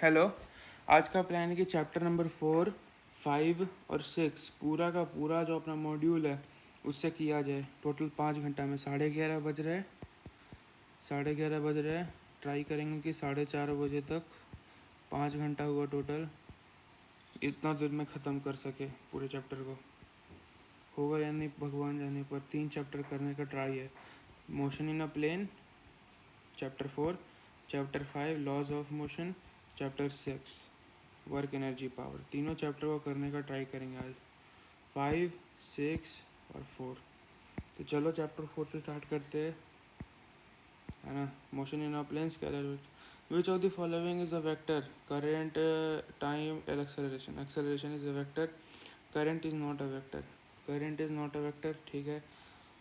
Hello. आज का plan है कि चैप्टर नंबर 4, 5 और 6 पूरा का पूरा जो अपना मॉड्यूल है उससे किया जाए। टोटल 5 घंटा में 11:30 बज रहे, 11:30 बज रहे। ट्राई करेंगे कि 4:30 बजे तक 5 घंटा हुआ टोटल, इतना देर में ख़त्म कर सके पूरे चैप्टर को। होगा या नहीं भगवान जाने, पर 3 चैप्टर करने का ट्राई है। Motion in a plane chapter 4, chapter 5 laws of motion, chapter 6 work energy power. तीनों चैप्टर को करने का ट्राई करेंगे आज, 5, 6 और 4। तो चलो चैप्टर 4 से स्टार्ट करते हैं, है ना। Motion in a plane scalar, which of the following is a vector, current, time, acceleration. Acceleration is a vector, current is not a vector. Current is not a vector, ठीक है।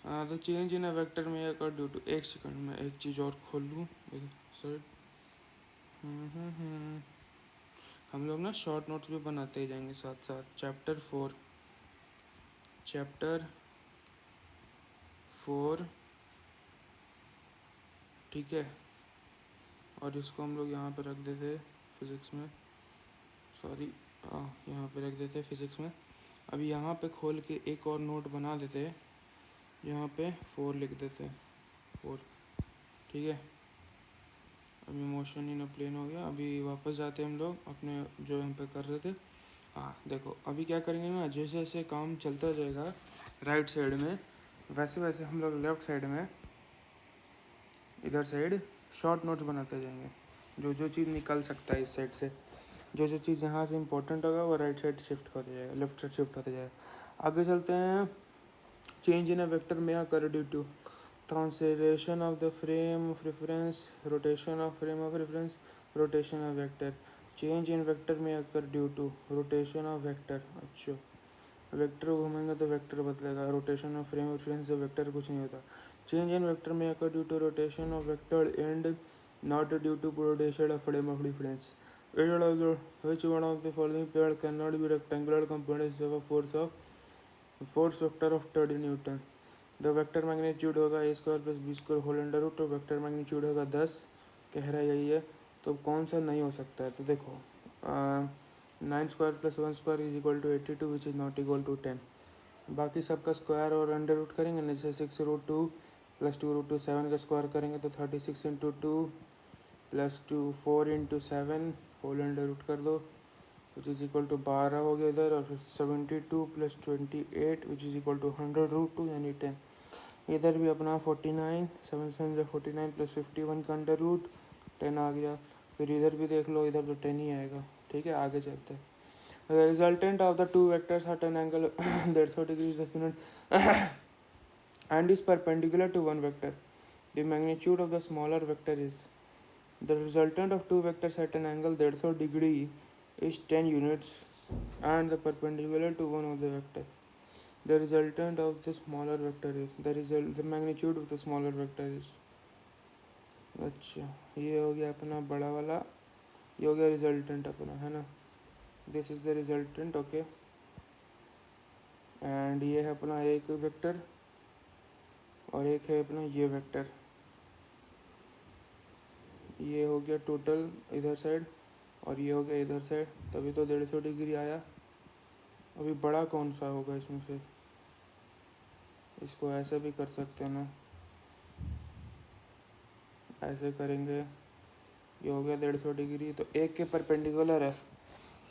तो change in a vector में occur due to, एक second में एक चीज़ और खोल लूँ सर। हम लोग ना शॉर्ट नोट्स भी बनाते ही जाएंगे साथ साथ। चैप्टर 4, ठीक है। और इसको हम लोग यहाँ पे रख देते फिज़िक्स में, सॉरी, यहाँ पे रख देते फिज़िक्स में। अभी यहाँ पे खोल के एक और नोट बना देते हैं, यहाँ पे 4 लिख देते हैं, 4, ठीक है। अभी मोशन इन अ प्लेन हो गया। अभी वापस जाते हैं हम लोग अपने जो यहाँ पे कर रहे थे। हाँ देखो, अभी क्या करेंगे ना, जैसे जैसे काम चलता जाएगा राइट साइड में, वैसे वैसे हम लोग लेफ़्ट साइड में, इधर साइड शॉर्ट नोट्स बनाते जाएंगे। जो जो चीज़ निकल सकता है इस साइड से, जो जो चीज़ यहाँ से इंपॉर्टेंट होगा वो राइट साइड शिफ्ट होते जाएगा, लेफ्ट साइड शिफ्ट होते जाएगा। आगे चलते हैं। चेंज इन अ वेक्टर में occur due to translation of the frame of reference, rotation of frame of reference, rotation of vector. Change in vector में occur due to rotation of vector. अच्छा, vector को घुमाएंगे तो vector बदलेगा, rotation of frame of reference से vector कुछ नहीं होता। चेंज इन वेक्टर में occur due to rotation of vector and not due to rotation of frame of reference. Which one of the following pair cannot be rectangular components of a force vector of 30 Newton? The vector magnitude होगा a square plus B square whole under root, तो vector magnitude होगा 10, कह रहा है यही है। तो कौन सा नहीं हो सकता है, तो देखो 9 square plus 1 square is equal to 82 which is not equal to 10। बाकी सबका स्क्वायर और अंडर रूट करेंगे, जैसे 6√2 प्लस 2√2, 7 का स्क्वायर करेंगे तो 36 into 2 plus 2, 4 into 7 whole under root कर दो, विच इज़ इक्वल टू 12 हो गया इधर। और फिर 72 plus 28 which is equal to 100√2 यानी 10। इधर भी अपना 49, 7 7 49 प्लस 51 का अंडर रूट 10 आ गया। फिर इधर भी देख लो, इधर तो 10 ही आएगा, ठीक है। आगे चलते हैं। The resultant of the two vectors at an angle that's 30 degrees and is perpendicular to one vector. The magnitude of the smaller vector is. The resultant of two vectors at an angle 30 degree is 10 units and the perpendicular to one of the vector. The resultant of the smaller vector is. The magnitude of the smaller vector is. अच्छा, ये हो गया अपना बड़ा वाला, ये हो गया रिजल्टेंट अपना, है ना। This is the resultant, okay. And ये है अपना एक वेक्टर और एक है अपना ये वेक्टर। ये हो गया टोटल इधर साइड और ये हो गया इधर साइड, तभी तो 150 डिग्री आया। अभी बड़ा कौन सा होगा इसमें से, इसको ऐसे भी कर सकते हैं ना, ऐसे करेंगे। ये हो गया 150 डिग्री, तो एक के परपेंडिकुलर है।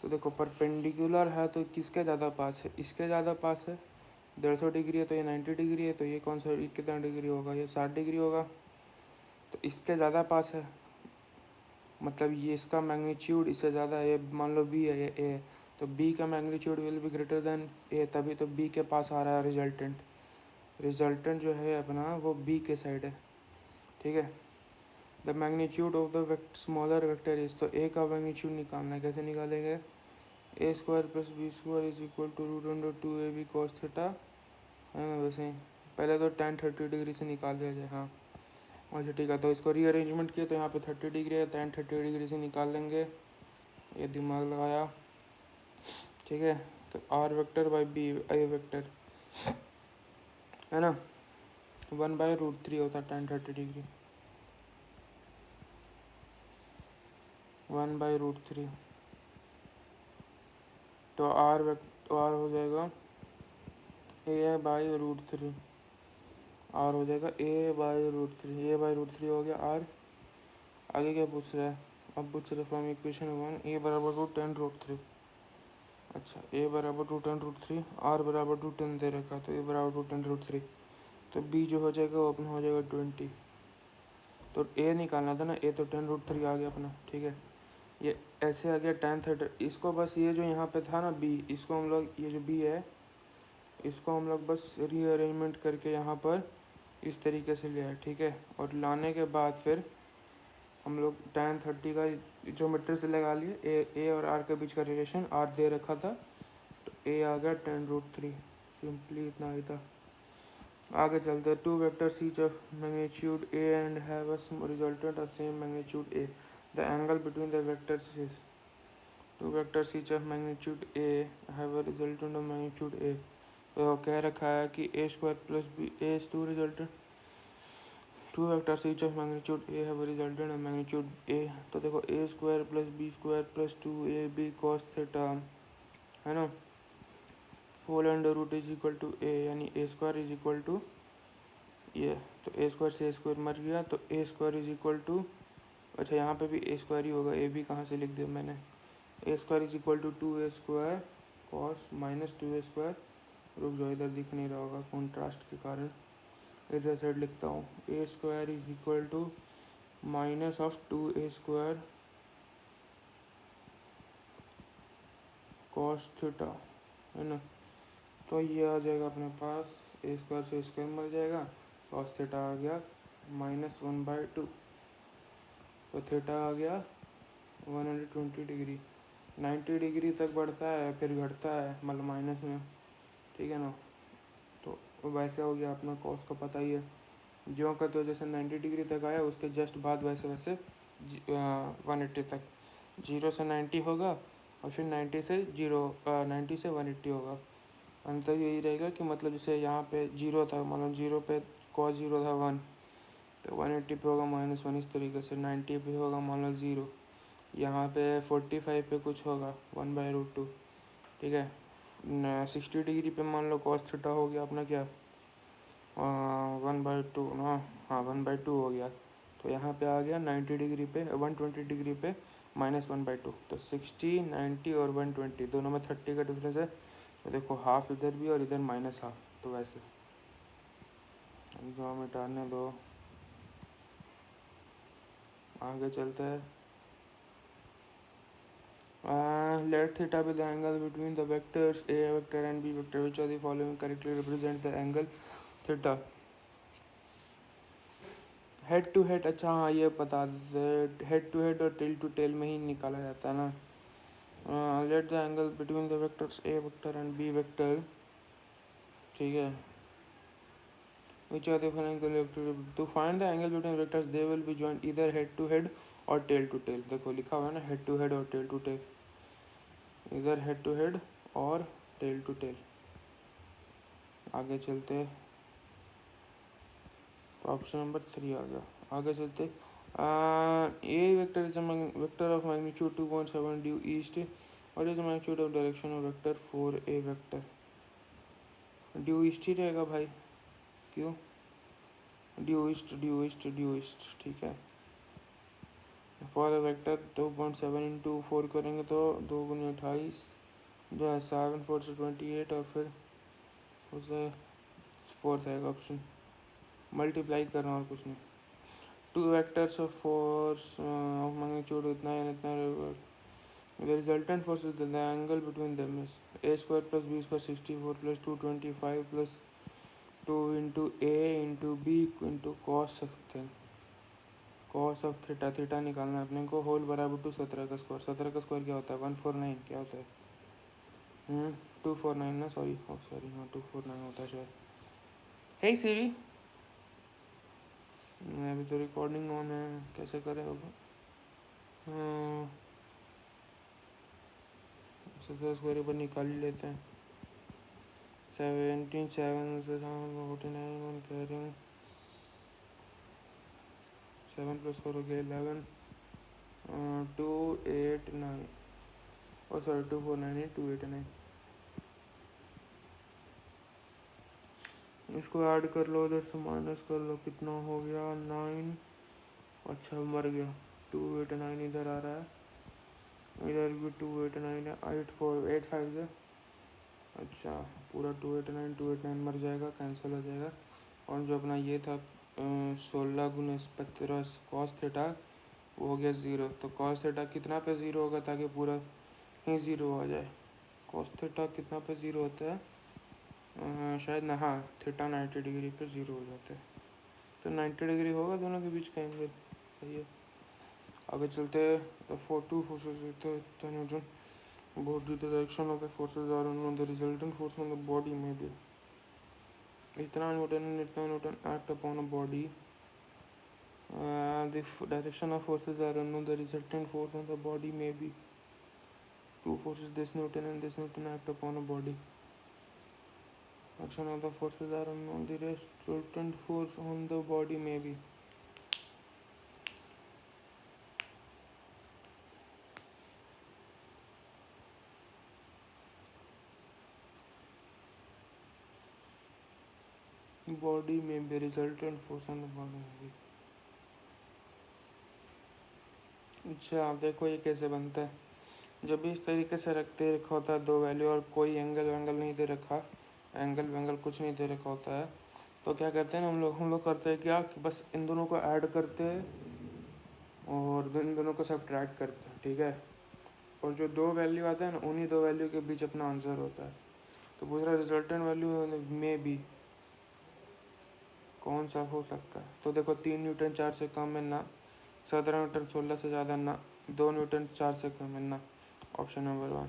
तो देखो परपेंडिकुलर है तो किसके ज़्यादा पास है, इसके ज़्यादा पास है। 150 डिग्री है तो ये 90 डिग्री है, तो ये कौन सा, ये कितना डिग्री होगा, ये 60 डिग्री होगा। तो इसके ज़्यादा पास है, मतलब ये इसका मैग्नीट्यूड इससे ज़्यादा है। मान लो बी है, ये ए है, तो बी का magnitude will be greater than A, तभी तो बी के पास आ रहा है रिजल्टेंट। रिजल्टेंट जो है अपना वो बी के साइड है, ठीक है। The magnitude of the smaller vector is, तो ए का मैग्नीट्यूड निकालना है, कैसे निकालेंगे। A square plus B square is equal to √2ab cos theta, है ना। वैसे ही पहले तो tan 30 डिग्री से निकाल दिया जाए, हाँ अच्छा ठीक है। तो इसको रीअरेंजमेंट किया तो यहाँ पे 30 डिग्री है, tan 30 डिग्री से निकाल लेंगे, ये दिमाग लगाया, ठीक है। तो R vector by B A vector, है ना, 1/√3 होता है tan 30 डिग्री। 1/√3। तो आर हो जाएगा a/√3। आर हो जाएगा a/√3। a/√3 हो गया आर। आगे क्या पूछ रहा है? अब पूछ रहे फ्रॉम इक्वेशन 1 a बराबर टू 10√3। अच्छा, a बराबर टू 10√3, आर बराबर टू 10 दे रखा, तो a बराबर टू 10√3। तो b जो हो जाएगा वो अपना हो जाएगा 20। तो a निकालना था ना, a तो 10√3 आ गया अपना, ठीक है। ये ऐसे आ गया tan थीटा। इसको बस ये जो यहाँ पे था ना b, इसको हम लोग, ये जो b है इसको हम लोग बस रीअरेंजमेंट करके यहाँ पर इस तरीके से ले आए, ठीक है। और लाने के बाद फिर हम लोग tan 30 का ज्योमेट्री से लगा लिए, ए और आर के बीच का रिलेशन आर दे रखा था, तो ए आ गया 10√3। सिंपली इतना ही था। आगे चलते हैं। Two vectors each of magnitude A and have a resultant of same magnitude A, the angle between the vectors is. Two vectors each of magnitude A have a resultant of magnitude A. तो कह रखा है कि A square plus B A is to resultant. Two vectors each of magnitude A have resultant of magnitude A. तो देखो A square plus B square plus 2ab cos theta, है ना, whole under root is equal to A, यानी A square is equal to ये। तो ए square से ए square मर गया, तो ए स्क्वायर इज इक्वल टू, अच्छा यहाँ पे भी ए स्क्वायर ही होगा, ए भी कहाँ से लिख दिया मैंने। A square is equal to 2a square cos minus 2a square, रुक जाओ इधर दिख नहीं रहा होगा कॉन्ट्रास्ट के कारण, इधर साइड लिखता हूँ। A square is equal to minus of 2a square cos theta, है ना। तो ये आ जाएगा अपने पास, ए स्क्वायर से स्क्वायर मर जाएगा, कॉस थीटा आ गया -1/2। तो थीटा आ गया 120 डिग्री। 90 डिग्री तक बढ़ता है फिर घटता है, मतलब माइनस में, ठीक है ना। तो वैसे हो गया अपना कॉस का पता ही है, जो का तो जैसे 90 डिग्री तक आया उसके जस्ट बाद वैसे वैसे 180 तक, 0 से 90 होगा और फिर 90 से 180 होगा। अंतर यही रहेगा कि मतलब जैसे यहाँ पे 0 था, मतलब 0 पे कॉस 0 था 1, तो 180 पे होगा -1, इस तरीके से 90 पे होगा मान लो 0, यहाँ पे 45 पे कुछ होगा 1/√2, ठीक है। 60 डिग्री पे मान लो कॉस थीटा हो गया अपना क्या 1/2 ना, हाँ 1/2 हो गया। तो यहाँ पे आ गया 90 डिग्री पे 120 डिग्री पे -1/2। तो 60, 90 और 120 दोनों में 30 का डिफरेंस है। तो देखो हाफ इधर भी और इधर -1/2, तो वैसे जो मिटाने दो, आगे चलते हैं। Let theta be the angle between the vectors a vector and b vector. Which of the following correctly represent the angle theta? Head to head, अच्छा हाँ ये बता देते, हेड टू हेड और टेल टू टेल में ही निकाला जाता है ना। Let the angle between the vectors A vector and B vector, ठीक है। Which are the following to find the angle between vectors they will be joint इधर हेड टू हेड और टेल टू टेल। देखो लिखा हुआ है ना head to head और टेल टू टेल, इधर हेड टू हेड और टेल टू टेल। आगे चलते, तो ऑप्शन नंबर 3 आ गया। आगे चलते, A vector is vector of magnitude 2.7 due east, और is magnitude of direction of vector 4a vector. Due east ही रहेगा भाई, क्यों, due east due east due east, ठीक है। फॉर ए वेक्टर 2.7 इंटू 4 करेंगे तो 2 × 28 जो है 7, 4 से 28 और फिर उसे 4 आएगा ऑप्शन, मल्टीप्लाई करना और कुछ नहीं। Two vectors of force of magnitude इतना है इतना, the resultant force is the angle between them is A square plus B square 64 plus 225 plus 2 into A into B into cos of theta. Theta निकालना है अपने को, whole बराबर to 17 का square. 17 का स्क्वायर क्या होता है 149, क्या होता है 249 ना, सॉरी हाँ 249 होता है शायद। हे सीरी, अभी तो रिकॉर्डिंग ऑन है, कैसे करे होगा। 17 स्क्वायर पर निकाल ही लेते हैं। 17 7 से 49 कह रहे हैं, 7 प्लस 4 हो गया 11 289 और सॉरी 249 289 इसको ऐड कर लो, इधर से माइनस कर लो, कितना हो गया 9। अच्छा मर गया, 289 इधर आ रहा है, इधर भी 289 है, 8485 से। अच्छा पूरा 289 मर जाएगा, कैंसिल हो जाएगा। और जो अपना ये था 16 × 15 कॉस थीटा वो हो गया 0। तो कॉस थीटा कितना पे 0 होगा ताकि पूरा ही 0 आ जाए? कॉस थीटा कितना पे 0 होता है? शायद ना, हाँ थीटा 90 डिग्री पे 0 हो जाता है। तो 90 डिग्री होगा दोनों के बीच का एंगल, सही है। आगे चलते हैं। The two forces both the direction of the forces are unknown, the resultant force on the body may be इतना Newton act upon a body. The direction of forces are unknown, the resultant force on the body may be two forces, this Newton and this Newton act upon a body. Action of the forces are unknown, the resultant force on the body may be resultant force on the body may be। अच्छा आप देखो ये कैसे बनता है। जब भी इस तरीके से रखा होता है दो वैल्यू और कोई एंगल वैंगल नहीं दे रखा, एंगल वैंगल कुछ नहीं दे रखा होता है, तो क्या करते हैं ना हम लोग करते हैं क्या कि बस इन दोनों को ऐड करते हैं और इन दोनों को सब्ट्रैक्ट करते हैं, ठीक है। और जो दो वैल्यू आते हैं ना उन्हीं दो वैल्यू के बीच अपना आंसर होता है। तो पूरा रिजल्टेंट वैल्यू में भी कौन सा हो सकता है? तो देखो 3 न्यूटन 4 से कम है ना, 17 न्यूटन 16 से ज़्यादा ना, 2 न्यूटन 4 से कम है ना। Option number 1।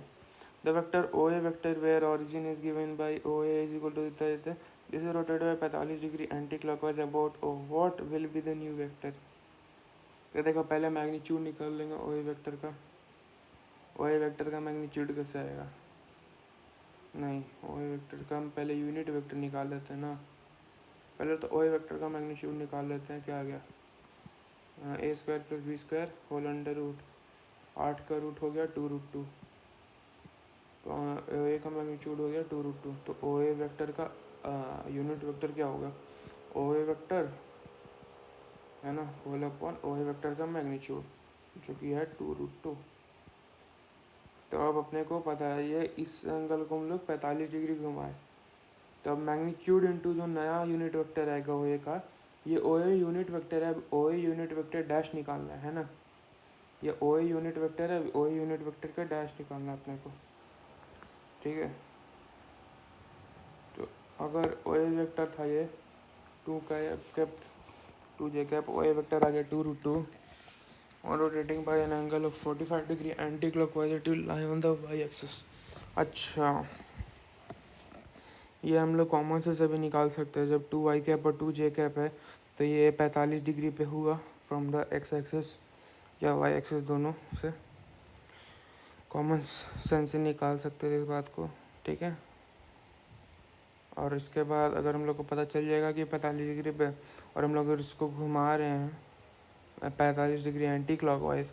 The vector O A vector where origin is given by O A is equal to this is rotated by 45 degree anti clockwise about O what will be the new vector. तो देखो पहले magnitude निकाल लेंगे ओ A vector का। ओ A vector का magnitude कैसे आएगा? नहीं, ओ ए वेक्टर का हम पहले यूनिट वेक्टर निकाल लेते हैं ना। पहले तो ओ ए वेक्टर का मैग्नीट्यूड निकाल लेते हैं। क्या आ गया? A square plus B square whole under root 8 का रूट हो गया 2√2। तो ए का मैग्नीट्यूड हो गया 2√2। तो ओ ए वेक्टर का यूनिट वेक्टर क्या होगा? ओ ए वेक्टर है ना whole upon O A vector का मैग्नीट्यूड जो कि है 2√2। तो अब अपने को पता है ये इस एंगल को हम लोग 45 डिग्री घुमाए, तो अब मैग्नीट्यूड इंटू जो नया यूनिट वेक्टर आएगा ओ ए का, ये ओ ए यूनिट वेक्टर है, ओ ए यूनिट वेक्टर डैश निकालना है ना। ये ओ ए यूनिट वेक्टर है, ओ ए यूनिट वेक्टर का डैश निकालना है अपने को, ठीक है। तो अगर ओ ए वेक्टर था ये 2 का cap 2j cap, O A vector आ गया 2√2 और rotating by an angle of 45 degree anti clockwise it will lie on the Y axis. अच्छा ये हम लोग कॉमन से भी निकाल सकते हैं। जब 2y कैप और 2j कैप है तो ये 45 डिग्री पे हुआ फ्रॉम द एक्स एक्सिस या वाई एक्सिस, दोनों से कॉमन सेंस से निकाल सकते हैं इस बात को, ठीक है। और इसके बाद अगर हम लोग को पता चल जाएगा कि 45 डिग्री पे और हम लोग इसको घुमा रहे हैं 45 डिग्री एंटी क्लॉकवाइज,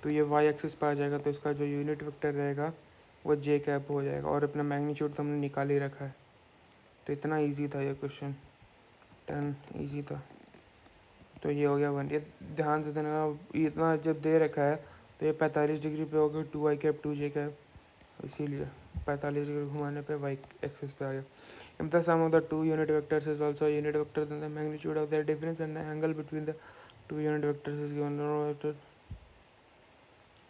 तो ये वाई एक्सिस पर आ जाएगा। तो इसका जो यूनिट वेक्टर रहेगा वो जे कैप हो जाएगा और अपना मैग्नीट्यूड तो हमने निकाल ही रखा है। तो इतना इजी था ये क्वेश्चन, 10 इजी था। तो ये हो गया 1। ये ध्यान से देना, इतना जब दे रखा है तो ये 45 डिग्री पे हो गया 2y कैप 2j कैप, इसीलिए 45 डिग्री घुमाने पे वाई एक्सिस पे आ गया। If the sum of the two unit vectors is also unit vector then the magnitude of the difference and the angle between the two unit vectors is given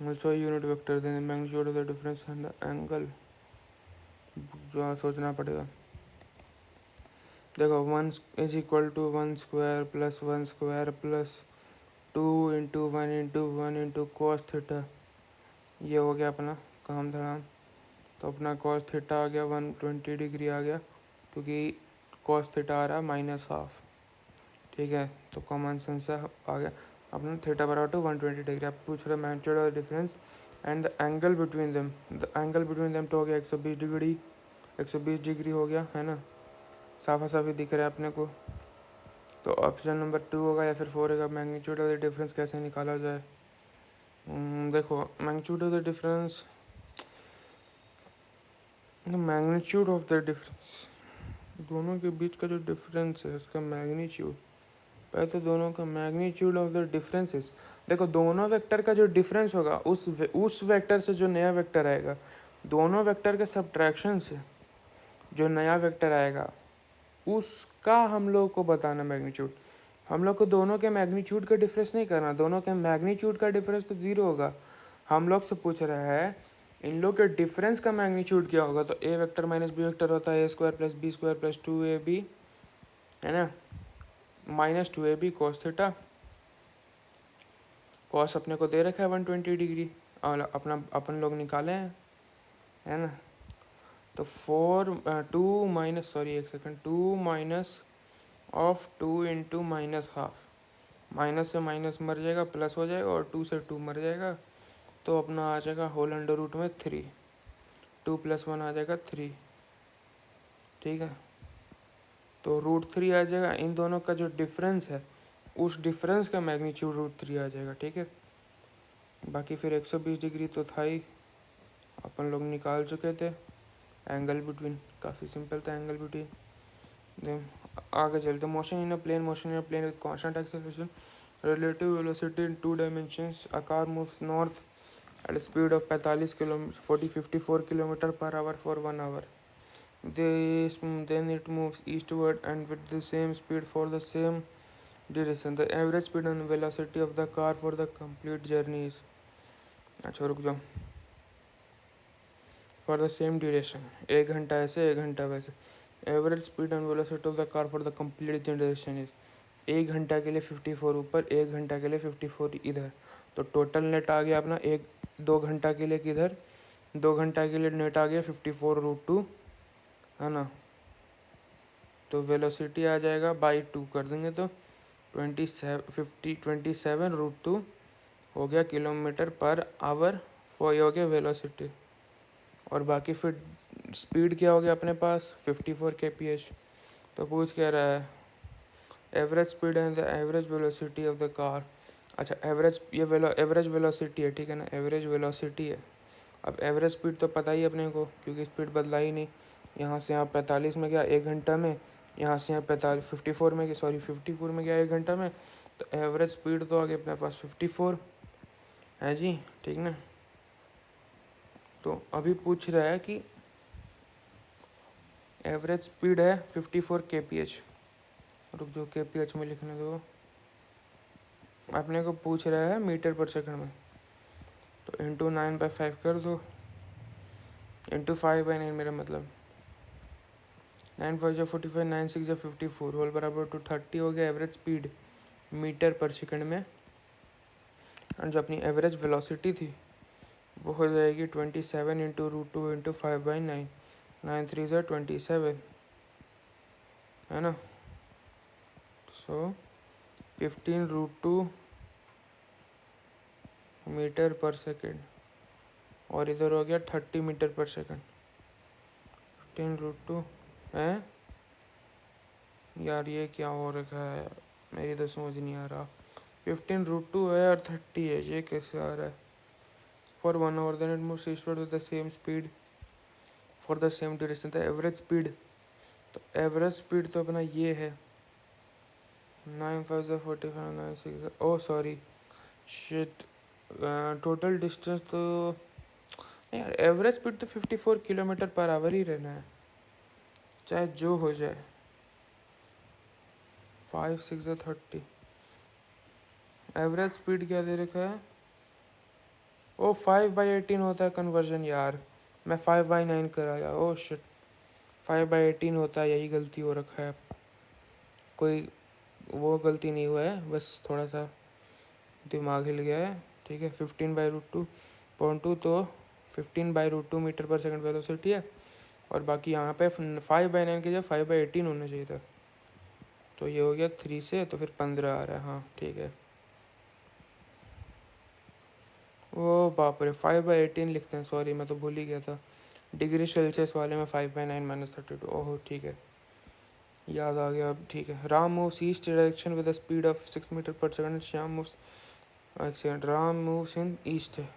also a unit vector then the magnitude of the difference and the angle। जो सोचना पड़ेगा। देखो 1 is equal to 1 square plus 1 square plus 2 into 1 into 1 into cos theta, ये हो गया अपना काम धड़ाम। तो अपना कॉस थीटा आ गया 120 डिग्री आ गया, क्योंकि कॉस थीटा आ रहा है -1/2, ठीक है। तो कॉमन सेंस से आ गया अपना थीटा बराबर टू 120 डिग्री। आप पूछ रहे magnitude of difference and the angle between them, the angle between them तो हो गया 120 डिग्री, 120 डिग्री हो गया है ना, साफा साफी दिख रहा है अपने को। तो ऑप्शन नंबर 2 होगा या फिर 4 होगा, मैग्नीट्यूड ऑफ द डिफरेंस कैसे निकाला जाए। देखो magnitude of the difference, magnitude of the difference, दोनों के बीच का जो डिफरेंस है उसका मैग्नीट्यूड, पहले तो दोनों का मैग्नीट्यूड ऑफ द डिफरेंसेस। देखो दोनों वेक्टर का जो डिफरेंस होगा उस वेक्टर से जो नया वेक्टर आएगा, दोनों वेक्टर के सब्ट्रैक्शन से जो नया वेक्टर आएगा उसका हम लोग को बताना मैग्नीट्यूड। हम लोग को दोनों के मैग्नीट्यूड का डिफरेंस नहीं करना, दोनों के मैग्नीट्यूड का डिफरेंस तो ज़ीरो होगा। हम लोग से पूछ रहा है इन लोग के डिफरेंस का मैग्नीट्यूड क्या होगा, तो A vector minus B vector होता है A square plus B square plus 2ab, है ना, minus 2ab cos theta. Cos अपने को दे रखा है 120 डिग्री और अपन लोग निकाले हैं, है ना। तो 2 minus of 2 into minus half, minus से माइनस मर जाएगा प्लस हो जाएगा और 2 से 2 मर जाएगा, तो अपना आ जाएगा होल अंडर रूट में 3, 2 + 1 आ जाएगा 3, ठीक है। तो √3 आ जाएगा, इन दोनों का जो डिफरेंस है उस डिफरेंस का मैग्नीट्यूड √3 आ जाएगा, ठीक है। बाकी फिर 120 डिग्री तो था ही, अपन लोग निकाल चुके थे। एंगल बिटवीन काफ़ी सिंपल था, एंगल बिटवीन। देन आगे चलते, motion in a plane with constant acceleration, relative velocity in 2 dimensions, a car moves north at a speed of 54 kilometre पर hour for 1 hour. Then it moves eastward and with the same speed for the same duration. The average speed and velocity of the car for the complete journey is, अच्छा रुक जाओ, for the same duration, 1 घंटा ऐसे 1 घंटा वैसे। Average speed and velocity of the car for the complete generation is, 1 घंटा के लिए 54 ऊपर, 1 घंटा के लिए 54 इधर, तो टोटल नेट आ गया अपना 2 घंटा के लिए किधर, 2 घंटा के लिए नेट आ गया 54√2, है ना। तो वेलोसिटी आ जाएगा बाई 2 कर देंगे तो 27√2 हो गया किलोमीटर पर आवर, वो हो गया वेलोसिटी। और बाकी फिर स्पीड क्या हो गया अपने पास 54 kph। तो पूछ क्या रहा है, average speed and the average velocity of the car. अच्छा एवरेज, ये एवरेज वेलोसिटी है, ठीक है ना, एवरेज वेलोसिटी है। अब एवरेज स्पीड तो पता ही अपने को क्योंकि स्पीड बदला ही नहीं, यहाँ से यहाँ 45 में गया 1 घंटा में, यहाँ से यहाँ 54 में गया, 54 में गया 1 घंटा में, तो एवरेज स्पीड तो आ गई अपने पास 54 है जी, ठीक ना। तो अभी पूछ रहा है कि एवरेज स्पीड है 54 kph, रुक जो kph में लिखने दो, अपने को पूछ रहा है मीटर पर सेकंड में, तो इंटू 9/5 कर दो, इंटू 5/9 मेरा मतलब, 9 5 45, 9 6 54 होल बराबर टू 30 हो गया average speed metre per second में। और जो अपनी एवरेज वेलोसिटी थी वो हो जाएगी 27 इंटू √2 इंटू 5/9, 9 3 27, है ना। सो 15√2 मीटर पर सेकंड, और इधर हो गया 30 मीटर पर सेकंड। 15√2 है यार, ये क्या हो रखा है, मेरी तो समझ नहीं आ रहा। 15√2 है और 30 है, ये कैसे आ रहा है। For 1 hour then it moves eastward with the same speed for the same duration, the average speed, तो एवरेज स्पीड तो अपना ये है 9 5 45, 9 6, ओ सॉरी शिट, टोटल डिस्टेंस तो यार, एवरेज स्पीड तो 54 किलोमीटर पर आवर ही रहना है चाहे जो हो जाए। 5 6 30, एवरेज स्पीड क्या दे रखा है, ओ 5/18 होता है कन्वर्जन यार, मैं 5/9 कराया, ओ शिट 5/18 होता है, यही गलती हो रखा है, कोई वो गलती नहीं हुआ है, बस थोड़ा सा दिमाग हिल गया है, ठीक है। 15/√2.2, तो 15/√2 मीटर पर सेकंड वेलोसिटी है, और बाकी यहाँ पे 5/9 की जगह 5/18 होना चाहिए था, तो ये हो गया 3 से, तो फिर 15 आ रहा है, हाँ ठीक है। ओ बाप रे 5/18 लिखते हैं, सॉरी मैं तो भूल ही गया था, डिग्री सेल्सियस वाले में 5/9 - 32, ओहो ठीक है, याद आ गया अब, ठीक है। Ram moves east direction with the speed of 6 metre per second, Shyam moves एक second, Ram moves in east है,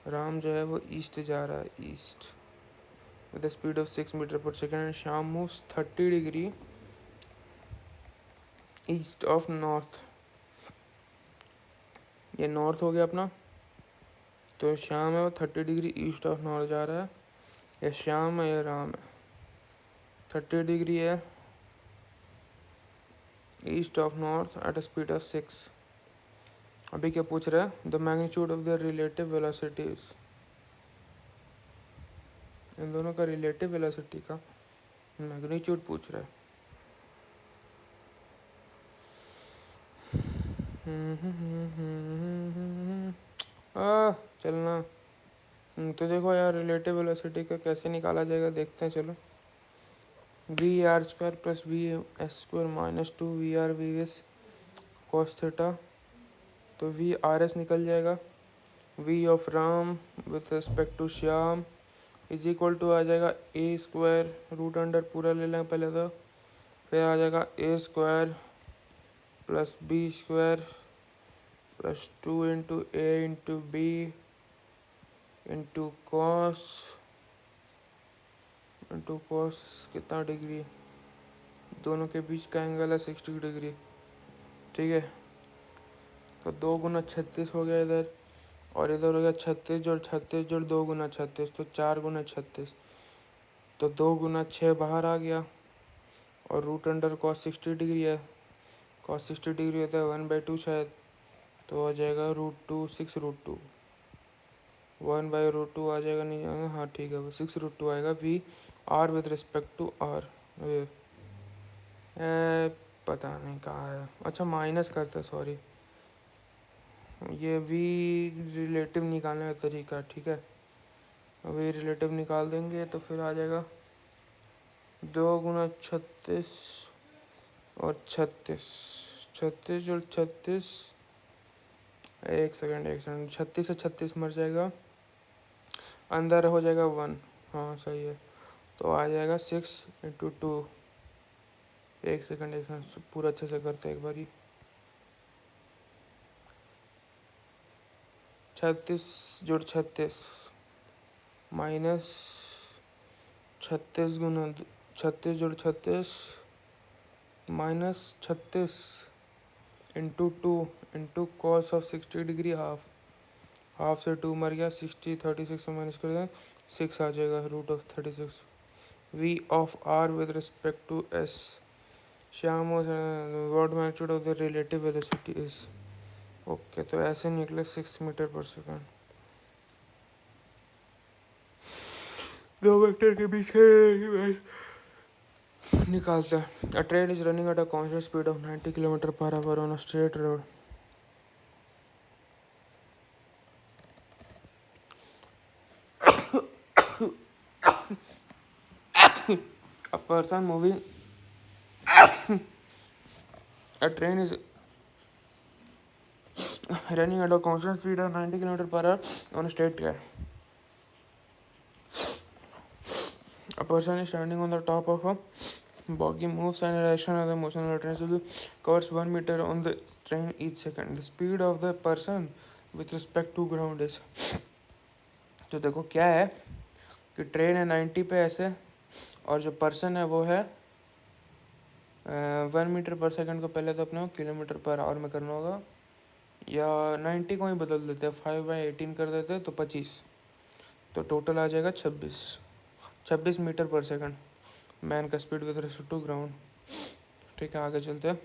राम जो है वो ईस्ट जा रहा है, east with the speed of 6 metre per second and Shyam moves 30 degree east of north. ये नॉर्थ हो गया अपना, तो श्याम है वो 30 डिग्री ईस्ट ऑफ नॉर्थ जा रहा है। ये श्याम है, ये राम है, 30 डिग्री है east of north at a speed of 6। अभी क्या पूछ रहा है, the magnitude of the relative velocities, इन दोनों का रिलेटिव वेलोसिटी का मैग्नीट्यूड पूछ रहा है। चलना। तो देखो यार, रिलेटिव वेलोसिटी का कैसे निकाला जाएगा देखते हैं, चलो। V R square plus V S square minus 2 V R V S cos theta, तो वी आर एस निकल जाएगा। V of Ram with respect to Shyam is equal to आ जाएगा ए स्क्वायर, रूट अंडर पूरा ले लें पहले तो, फिर आ जाएगा A square plus B square plus 2 into A into B into cos कितना डिग्री, दोनों के बीच का एंगल है 60 डिग्री, ठीक है। तो 2 गुना 36 हो गया इधर, और इधर हो गया 36 जोड़ 36 जोड़ 2 गुना 36, तो 4 गुना 36, तो 2 गुना 6 बाहर आ गया, और रूट अंडर कॉस 60 डिग्री है, कॉस 60 डिग्री होता है 1/2 शायद, तो आ जाएगा √2 6√2, 1/√2 आ जाएगा, नहीं हाँ ठीक है, वो 6√2 आएगा। V R with respect to R, पता नहीं कहाँ है, अच्छा माइनस करते, सॉरी, ये वी रिलेटिव निकालने का तरीका, ठीक है। वी रिलेटिव निकाल देंगे तो फिर आ जाएगा 2 गुना 36 और 36 और 36, एक सेकंड 36 से 36 मर जाएगा, अंदर हो जाएगा 1, हाँ सही है, तो आ जाएगा 6 × 2, एक सेकंड पूरा अच्छे से करते हैं एक बारी। 36 जोड़ 36 माइनस 36 गुना 36 जोड़ 36 minus 36 into 2 into cos of 60 degree, half से 2 मर गया, 60 36 से माइनस कर दें 6 आ जाएगा, √36। V of R with respect to S, Shyam what magnitude of the relative velocity is, okay, तो ऐसे निकले 6 मीटर पर सेकंड। दो वेक्टर के बीच के निकालता है। अ train is running at a constant speed of 90 kilometre per hour on a straight road. A person moving a train is running at a constant speed of 90 km per hour on a straight track. A person is standing on the top of a bogie, moves and direction of the motion of the train covers 1 meter on the train each second. The speed of the person with respect to ground is, तो देखो क्या है कि train है 90 पे ऐसे, और जो पर्सन है वो है 1 मीटर पर सेकंड को पहले तो अपने किलोमीटर पर आवर में करना होगा, या 90 को ही बदल देते हैं, 5/18 कर देते हैं तो 25, तो टोटल आ जाएगा 26 मीटर पर सेकंड मैन का speed with respect to ground. ठीक है, आगे चलते हैं।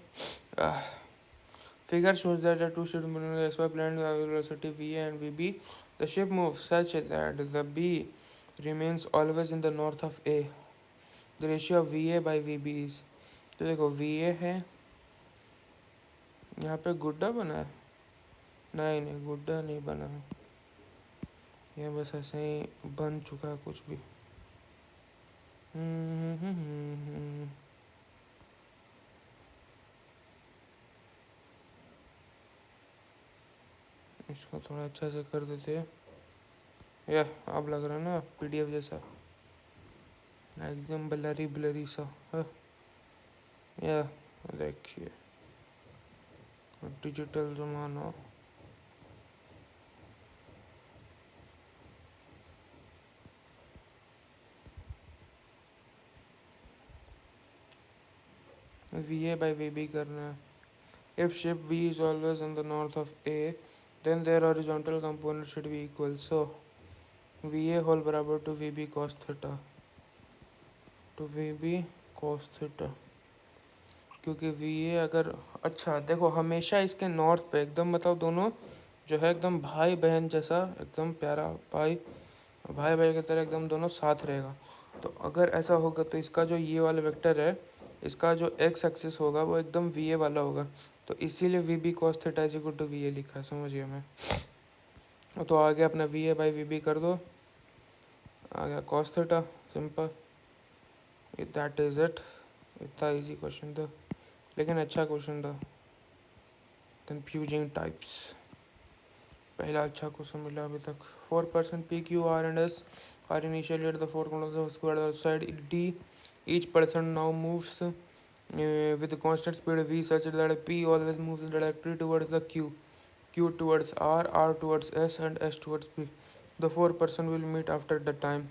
Figure shows that two ships X Y plan velocity V and V B, the ship move such that the B remains always in the north of A, the ratio of V A by V B is, तो देखो V A है, यहाँ पे गुड्डा बना है, नहीं गुड्डा नहीं बना है, ये बस ऐसे ही बन चुका है कुछ भी। इसको थोड़ा अच्छा से कर देते हैं, या अब लग रहा है ना PDF जैसा, एकदम ब्लरी सा है, या देखिए डिजिटल ज़माना। V A by V B करना है. If ship B is always in the north of A then their horizontal component should be equal. So V A whole बराबर to V B cos theta, two V B cos theta. क्योंकि V A अगर, अच्छा देखो हमेशा इसके north पे एकदम मतलब दोनों जो है एकदम भाई बहन जैसा, एकदम प्यारा भाई भाई भाई की तरह एकदम दोनों साथ रहेगा. तो अगर ऐसा होगा तो इसका जो ये वाला वेक्टर है, इसका जो एक्स एक्सिस होगा वो एकदम वी ए वाला होगा. तो इसीलिए V B cos theta is equal to V A लिखा है. समझ गया मैं. तो आगे अपना V A by V B कर दो, आ गया cos theta. Simple, that is it. इतना इजी क्वेश्चन था, लेकिन अच्छा क्वेश्चन था. Confusing types. पहला अच्छा क्वेश्चन मिला अभी तक. 4% P Q R and S are initially at the four corners of square side D. Each person now moves with a constant speed v such that p always moves directly towards the q, q towards r towards s and s towards p. The four person will meet after the time.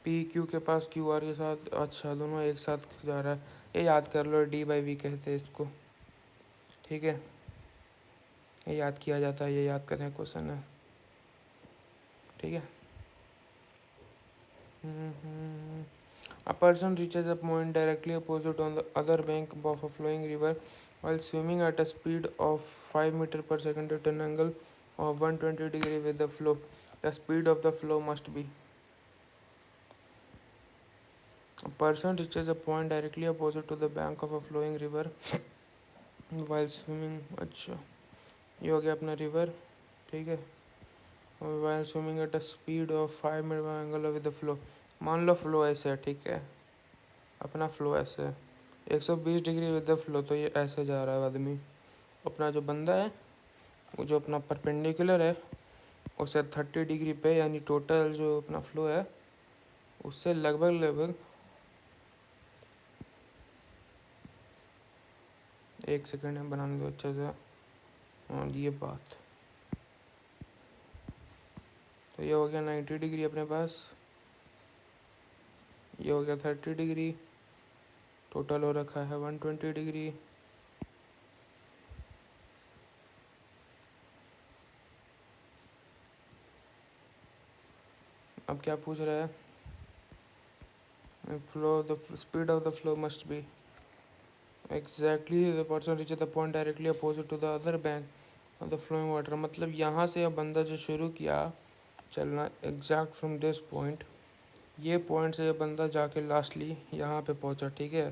p q के पास q r के साथ, अच्छा दोनों एक साथ जा रहा है. ये याद कर लो, d बाई वी कहते हैं इसको. ठीक है, ये याद किया जाता है, ये याद करें क्वेश्चन है. ठीक है. A person reaches a point directly opposite on the other bank of a flowing river while swimming at a speed of 5 meters per second at an angle of 120 degree with the flow. The speed of the flow must be. A person reaches a point directly opposite to the bank of a flowing river while swimming. अच्छा, ये हो गया अपना river. ठीक है. while swimming at a speed of 5 meters per angle with the flow. मान low flow ऐसे है. ठीक है, अपना फ्लो ऐसे है 120 डिग्री विद द फ्लो. तो ये ऐसे जा रहा है आदमी. अपना जो बंदा है वो जो अपना परपेंडिकुलर है उससे 30 डिग्री पे, यानी टोटल जो अपना फ्लो है उससे लगभग लगभग, एक सेकेंड है बनाने दो अच्छे से. हाँ ये बात. तो ये हो गया 90 डिग्री अपने पास, ये हो गया 30 डिग्री, टोटल हो रखा है 120 डिग्री. अब क्या पूछ रहा है? Flow, the speed of the flow must be exactly the person reaches the point directly opposite to the other bank of the flowing water. मतलब यहाँ से अब बंदा जो शुरू किया चलना exact from this point, ये पॉइंट से बंदा जाके लास्टली यहाँ पे पहुँचा. ठीक है.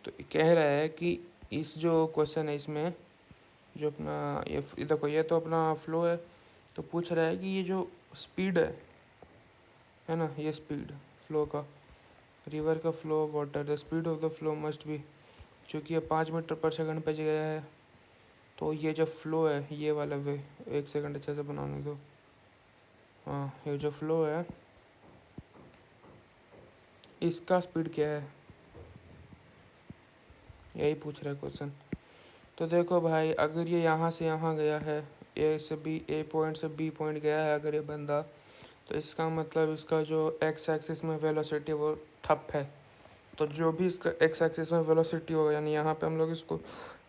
तो कह रहा है कि इस जो क्वेश्चन है इसमें जो अपना ये देखो, ये तो अपना फ्लो है. तो पूछ रहा है कि ये जो स्पीड है ना, ये स्पीड फ्लो का, रिवर का flow of water, the speed of the flow must be. चूँकि ये 5 मीटर पर सेकंड पे गया है तो ये जो फ्लो है ये वाला वे, एक सेकंड अच्छे से बनाने दो. हाँ, ये जो फ्लो है इसका स्पीड क्या है, यही पूछ रहा है क्वेश्चन. तो देखो भाई, अगर ये यहाँ से यहाँ गया है, ए से बी, ए पॉइंट से बी पॉइंट गया है अगर ये बंदा, तो इसका मतलब इसका जो एक्स एक्सिस में वेलोसिटी वो ठप है. तो जो भी इसका एक्स एक्सिस में वेलोसिटी होगा, यानी यहाँ पे हम लोग इसको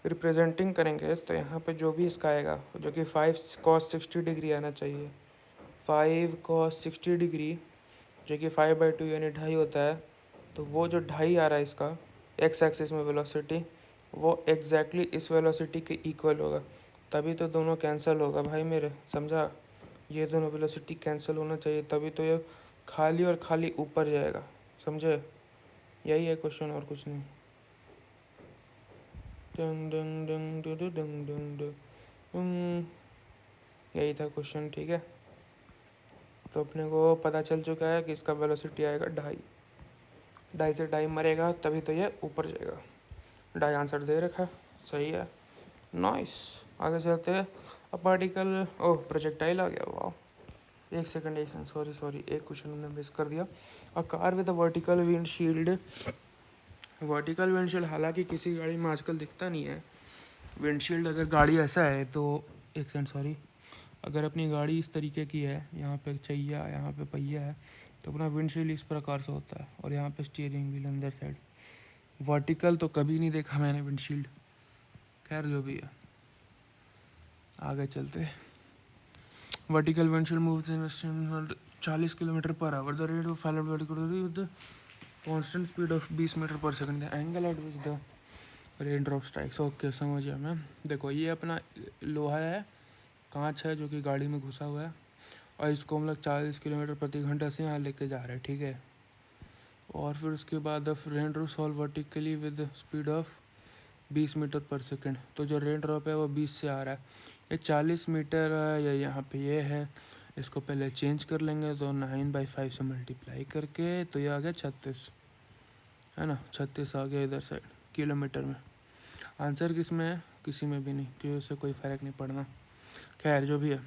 रिप्रेजेंटिंग करेंगे, तो यहाँ पे जो भी इसका आएगा जो कि 5 cos 60 डिग्री आना चाहिए. 5 cos 60 डिग्री जो कि 5/2 यानी 2.5 होता है. तो वो जो 2.5 आ रहा है इसका एक्स एक्सिस में वेलोसिटी, वो एग्जैक्टली इस वेलोसिटी के इक्वल होगा. तभी तो दोनों कैंसिल होगा भाई मेरे, समझा. ये दोनों वेलोसिटी कैंसिल होना चाहिए, तभी तो ये खाली और खाली ऊपर जाएगा. समझे. यही है क्वेश्चन, और कुछ नहीं. डंग डंग डंग डंग डंग डंग डंग. यही था क्वेश्चन. ठीक है. तो अपने को पता चल चुका है कि इसका वेलोसिटी आएगा 2.5. 2.5 से 2.5 मरेगा तभी तो ये ऊपर जाएगा. 2.5 आंसर दे रखा है. सही है. नाइस. आगे चलते हैं. अ पार्टिकल, ओह प्रोजेक्टाइल आ गया. वाह. एक सेकंड सॉरी एक क्वेश्चन हमने मिस कर दिया. A car with a vertical windshield. Vertical windshield हालांकि किसी गाड़ी में आजकल दिखता नहीं है. विंडशील्ड अगर गाड़ी ऐसा है तो, एक सेकंड सॉरी, अगर अपनी गाड़ी इस तरीके की है, यहाँ पे पहिया, यहाँ पे पहिया है, तो अपना विंडशील्ड इस प्रकार से होता है और यहाँ पे स्टीयरिंग व्हील अंदर साइड. वर्टिकल तो कभी नहीं देखा मैंने विंडशील्ड। खैर जो भी है, आगे चलते। Vertical windshield moves in 40 kilometre पर hour, the rate of followed vertical with constant speed of 20 metre per second, the angle at which the rain drop strikes. Okay समझ गया मैं। देखो ये अपना लोहा है, कांच है जो कि गाड़ी में घुसा हुआ है, और इसको हम लोग 40 किलोमीटर प्रति घंटा से यहाँ लेके जा रहे हैं, ठीक है। और फिर उसके बाद the rain drop fall vertically with speed of 20 metre per second. तो जो रेन ड्रॉप है वो 20 से आ रहा है, ये 40 मीटर है, या यहाँ पे ये है। इसको पहले चेंज कर लेंगे, तो 9/5 से मल्टीप्लाई करके तो ये आ गया 36, है ना। 36 आ गया इधर साइड किलोमीटर में। आंसर किस में है? किसी में भी नहीं, क्योंकि उससे कोई फ़र्क नहीं पड़ना। खैर जो भी है,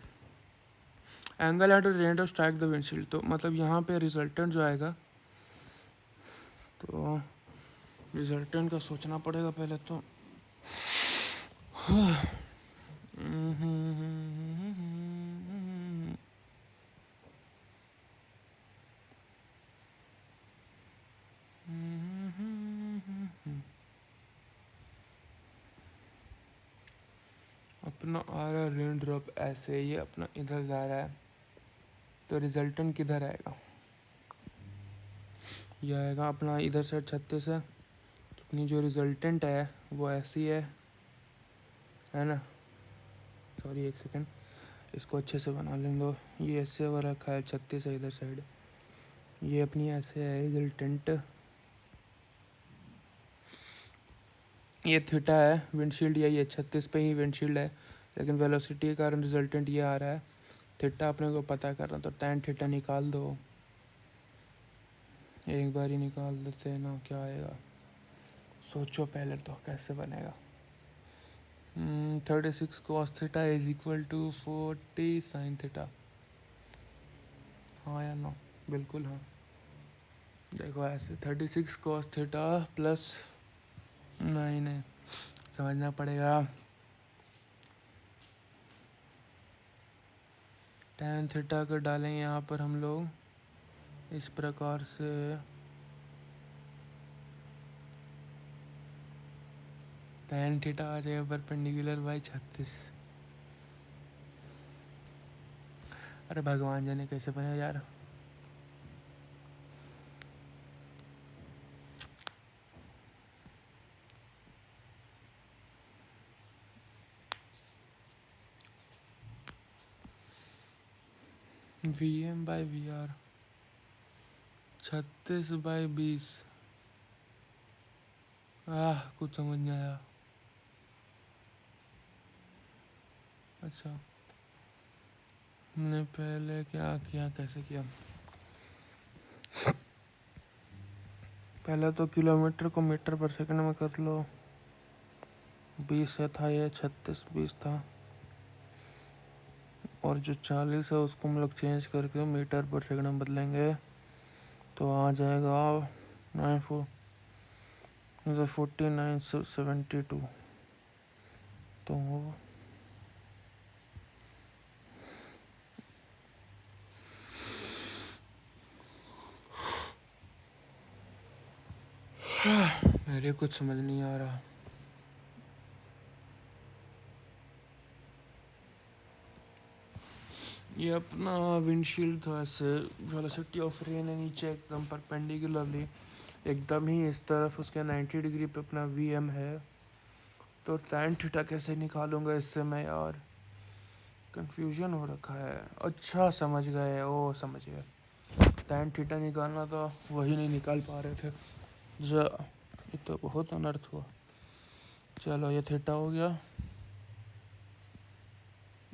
angle at range of strike the windshield, तो मतलब यहाँ पे रिजल्टेंट जो आएगा, तो रिजल्टेंट का सोचना पड़ेगा पहले तो। अपना आ रहा है रेन ड्रॉप ऐसे, ये अपना इधर जा रहा है, तो रिजल्टेंट किधर आएगा? यह आएगा अपना इधर साइड 36 है, तो अपनी जो रिजल्टेंट है वो ऐसी है ना। सॉरी एक सेकंड, इसको अच्छे से बना लें दो। ये ऐसे हो रखा है, 36 है इधर साइड, ये अपनी ऐसे है रिजल्टेंट। ये थीटा है विंडशील्ड, या ये 36 पे ही विंडशील्ड है, लेकिन वेलोसिटी के कारण रिजल्टेंट ये आ रहा है। थीटा अपने को पता करना, तो tan थीटा निकाल दो, एक बार ही निकाल देते हैं ना, क्या आएगा सोचो पहले तो कैसे बनेगा। 36 cos theta is equal to 40 sin theta. हाँ या ना? बिल्कुल हाँ। देखो ऐसे 36 cos थीटा प्लस 9 है, समझना पड़ेगा। tan थीटा को डालें यहाँ पर हम लोग इस प्रकार से, tan थीटा आ जाएगा परपेंडिकुलर बाई 36। अरे भगवान जाने कैसे बनेगा यार। VM/VR 36/20। कुछ समझ नहीं आया। अच्छा हमने पहले क्या किया, कैसे किया? पहले तो किलोमीटर को मीटर पर सेकंड में कर लो, 20 से था ये 36/20 था, और जो 40 है उसको हम लोग चेंज करके मीटर पर सेकंड में बदलेंगे, तो आ जाएगा 4972। तो मेरे कुछ समझ नहीं आ रहा। ये अपना विंडशील्ड था ऐसे, वेलोसिटी ऑफ रेन है नीचे एकदम परपेंडिकुलरली, एकदम ही इस तरफ उसके 90 डिग्री पे अपना VM है। तो tan थीटा कैसे निकालूंगा इससे मैं यार, कंफ्यूजन हो रखा है। अच्छा समझ गए, ओ समझ गए, tan थीटा निकालना था, वही नहीं निकाल पा रहे थे। ये तो बहुत अनर्थ हुआ। चलो ये थीटा हो गया।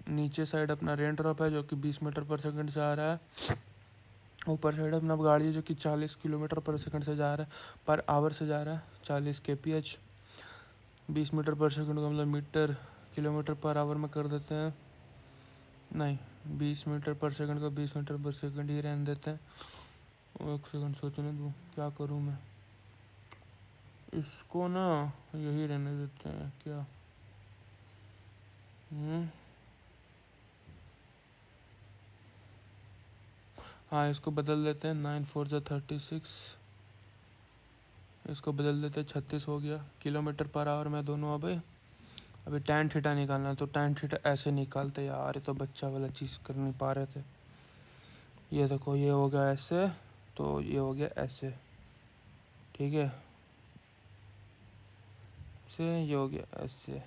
नीचे साइड अपना रेन ड्रॉप है जो कि 20 मीटर पर सेकंड से आ रहा है। ऊपर साइड अपना गाड़ी है जो कि 40 किलोमीटर पर सेकंड से जा रहा है, पर आवर से जा रहा है, 40 kph। 20 मीटर पर सेकंड को मतलब मीटर किलोमीटर पर आवर में कर देते हैं, नहीं 20 मीटर पर सेकंड को 20 मीटर पर सेकंड ही रहने देते हैं। एक सेकंड सोचने दो क्या करूँ मैं, इसको ना यही रहने देते हैं क्या। हाँ इसको बदल देते हैं, 9 4 36 इसको बदल देते, 36 हो गया किलोमीटर पर आवर में दोनों। अभी टैन थीटा निकालना है, तो टैन थीटा ऐसे निकालते यार, ये तो बच्चा वाला चीज़ कर नहीं पा रहे थे। ये देखो, ये हो गया ऐसे, तो ये हो गया ऐसे, ठीक है, से ये हो गया ऐसे।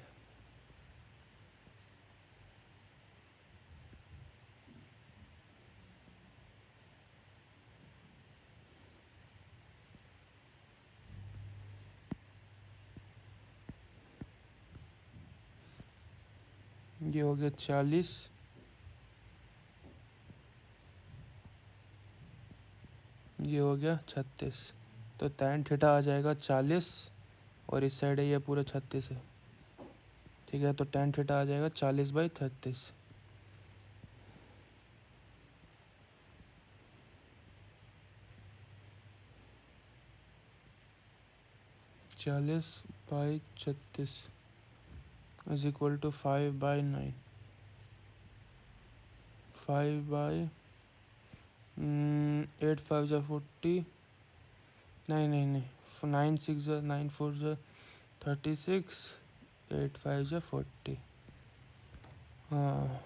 ये हो गया 40, ये हो गया 36, तो टैन थीटा आ जाएगा 40, और इस साइड है ये पूरा 36 है, ठीक है। तो टैन थीटा आ जाएगा 40/36। चालीस बाई 36 इज इक्वल टू 5/9। 8 5 जा 40, नहीं नहीं नहीं, 9 6 जा 9 4 जा 36, 8 5 जा 40। हाँ,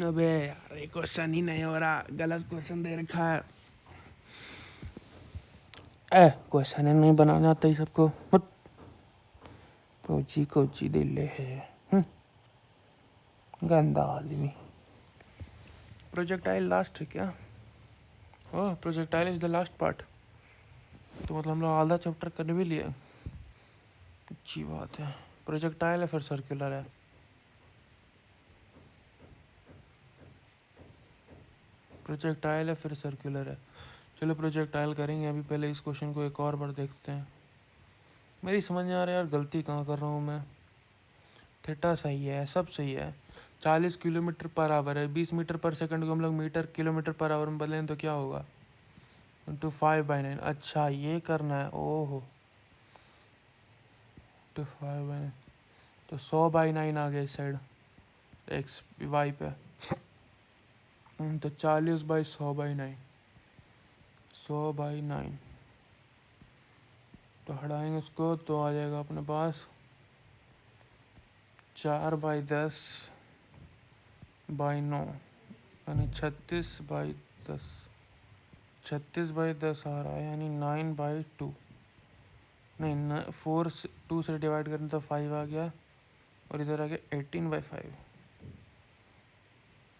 अबे यार ये क्वेश्चन ही नहीं हो रहा, गलत क्वेश्चन दे रखा है। क्वेश्चन ही नहीं बनाना आता ही सबको, कोची कोची दिले है, गंदा आदमी। प्रोजेक्टाइल लास्ट है क्या? Oh, projectile is the last part, तो मतलब हम लोग आधा चैप्टर कर भी लिए, अच्छी बात है। प्रोजेक्टाइल है फिर सर्कुलर है, प्रोजेक्टाइल है फिर सर्कुलर है। चलो प्रोजेक्टाइल करेंगे, अभी पहले इस क्वेश्चन को एक और बार देखते हैं। मेरी समझ में आ रहा है यार, गलती कहाँ कर रहा हूँ मैं। थीटा सही है, सब सही है। 40 किलोमीटर पर आवर है, 20 मीटर पर सेकंड को हम लोग मीटर किलोमीटर पर आवर में बदलें तो क्या होगा, इंटू 5/9। अच्छा ये करना है, ओहो, इंटू 5/9, तो 100/9 आ गया इस साइड, एक्स वाई पे। तो 40/100/9, 100/9, तो हटाएंगे उसको, तो आ जाएगा अपने पास 4/10/9, यानी 36/10, 36/10 आ रहा है, यानी 9/2। नहीं, 4 से 2 से डिवाइड करें तो 5 आ गया, और इधर आ गया 18/5।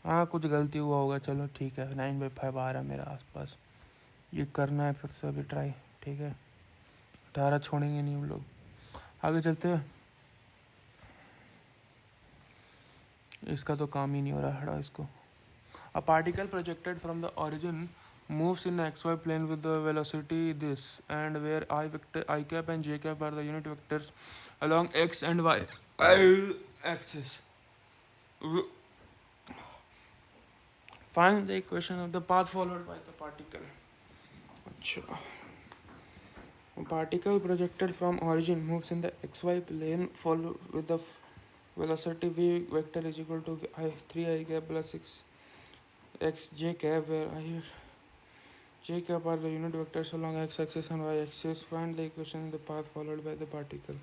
हाँ कुछ गलती हुआ होगा, चलो ठीक है, 9/5 आ रहा है मेरे आसपास। ये करना है फिर से अभी ट्राई, ठीक है। 18 छोड़ेंगे नहीं हम लोग, आगे चलते हैं। इसका तो काम ही नहीं हो रहा, हटा इसको। A particle projected from the origin moves in the xy plane with the velocity this, and where I vector I cap and j cap are the unit vectors along x and y axis. Find the equation of the path followed by the particle. अच्छा, a particle projected from origin moves in the xy plane follow with the velocity v vector is equal to I 3 I cap plus 6 x j cap, where I j cap are the unit vectors along x axis and y axis. Find the equation of the path followed by the particle.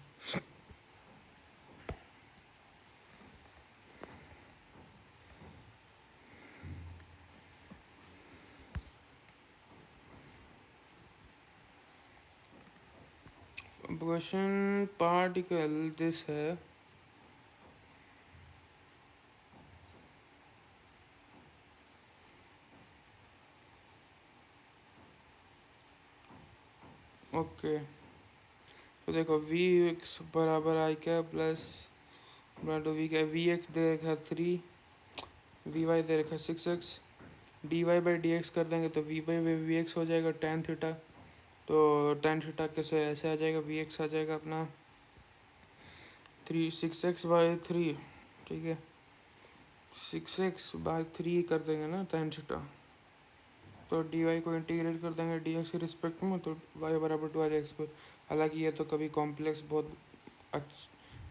Question particle this है, okay. तो देखो V x बराबर i क्या plus two V क्या, V x दे रखा 3, V y दे रखा 6x, d Y by D x कर देंगे तो वी बाई वी एक्स हो जाएगा tan थीटा। तो tan थीटा कैसे ऐसे आ जाएगा, वी एक्स आ जाएगा अपना 6x/3, ठीक है, 6x/3 कर देंगे ना tan थीटा। तो डी वाई को इंटीग्रेट कर देंगे डी एक्स के रिस्पेक्ट में, तो वाई बराबर 2 आ जाएगा एक्स पर। हालांकि ये तो कभी कॉम्प्लेक्स बहुत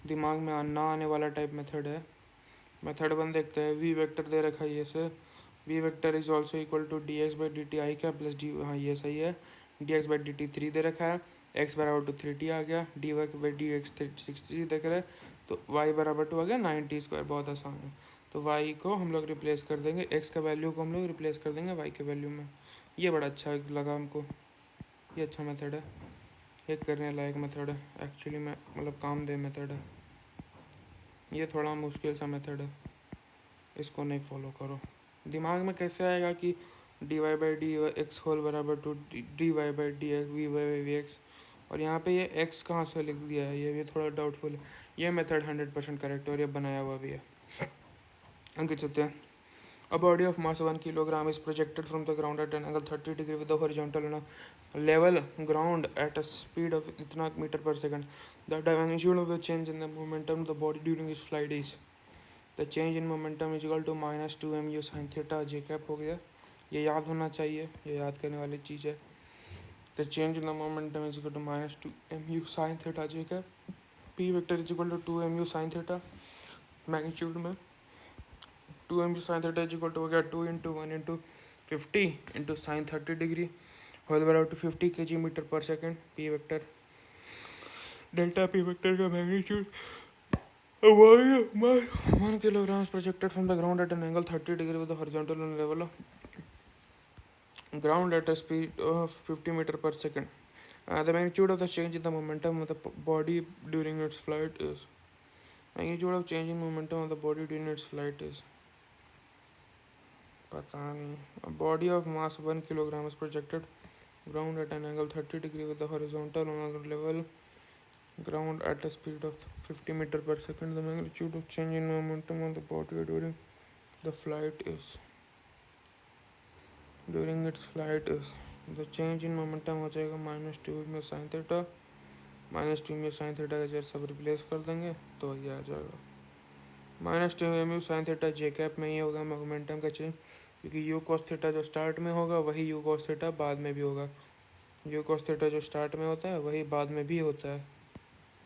दिमाग में ना आने वाला टाइप मेथड है। मेथड वन देखते हैं। वी वेक्टर दे रखा है ये से, V vector is also equal to d x by d t i क्या प्लस डी, हाँ ये सही है, d x by d t 3 दे रखा है, एक्स बराबर टू 3t आ गया, d Y by D x 60 देख रहे हैं, तो वाई बराबर टू आ गया 9t²। बहुत आसान है। तो वाई को हम लोग रिप्लेस कर देंगे, एक्स का वैल्यू को हम लोग रिप्लेस कर देंगे वाई के वैल्यू में। ये बड़ा अच्छा लगा हमको, ये अच्छा मेथड है, ये करने लायक मेथड है एक्चुअली में, मतलब काम दे मेथड है। ये थोड़ा मुश्किल सा मेथड है, इसको नहीं फॉलो करो। दिमाग में कैसे आएगा कि D Y by D X whole बराबर to D Y by D X V Y by V X, और यहाँ पे ये एक्स कहाँ से लिख दिया है, ये भी थोड़ा डाउटफुल है। ये मेथड 100% करेक्ट है और ये बनाया हुआ भी है। आगे चलते हैं। A body of mass 1 kilogram is projected from the ground at an angle 30 degree with the horizontal on a level ground at a speed of इतना meter per second. The magnitude of the change in the momentum of the body during its flight is, the change in momentum is equal to minus 2 mu sin theta j cap हो गया। ये याद होना चाहिए, ये याद करने वाली चीज़ है। The change in the momentum is equal to minus 2 mu sin theta j cap. P vector is equal to 2 mu sin theta, magnitude में 2 mu sin theta is equal to हो गया 2 into 1 into 50 into sine 30 degree whole बराबर to 50 kg metre per second. P vector delta P vector का magnitude 1 kilogram projected from the ground at an angle 30 degree with horizontal on level ground at a speed of 50 meter per second. The magnitude of the change in the momentum of the body during its flight is, magnitude of change in momentum of the body during its flight is, पता नहीं। A body of mass 1 kilogram is projected ground at an angle 30 degree with the horizontal on a level ground at a speed of 50 meter per second. The magnitude of change in momentum of the body during the flight is, during its flight is, the change in momentum हो जाएगा minus 2 में sine theta, minus 2 में sine theta का जैसे सब replace कर देंगे तो ये आ जाएगा minus 2 mu sine theta J cap में ये होगा मोमेंटम का चेंज, क्योंकि यू कॉस थीटा जो स्टार्ट में होगा वही यू कॉस थीटा बाद में भी होगा। यू कॉस थीटा जो स्टार्ट में होता है वही बाद में भी होता है,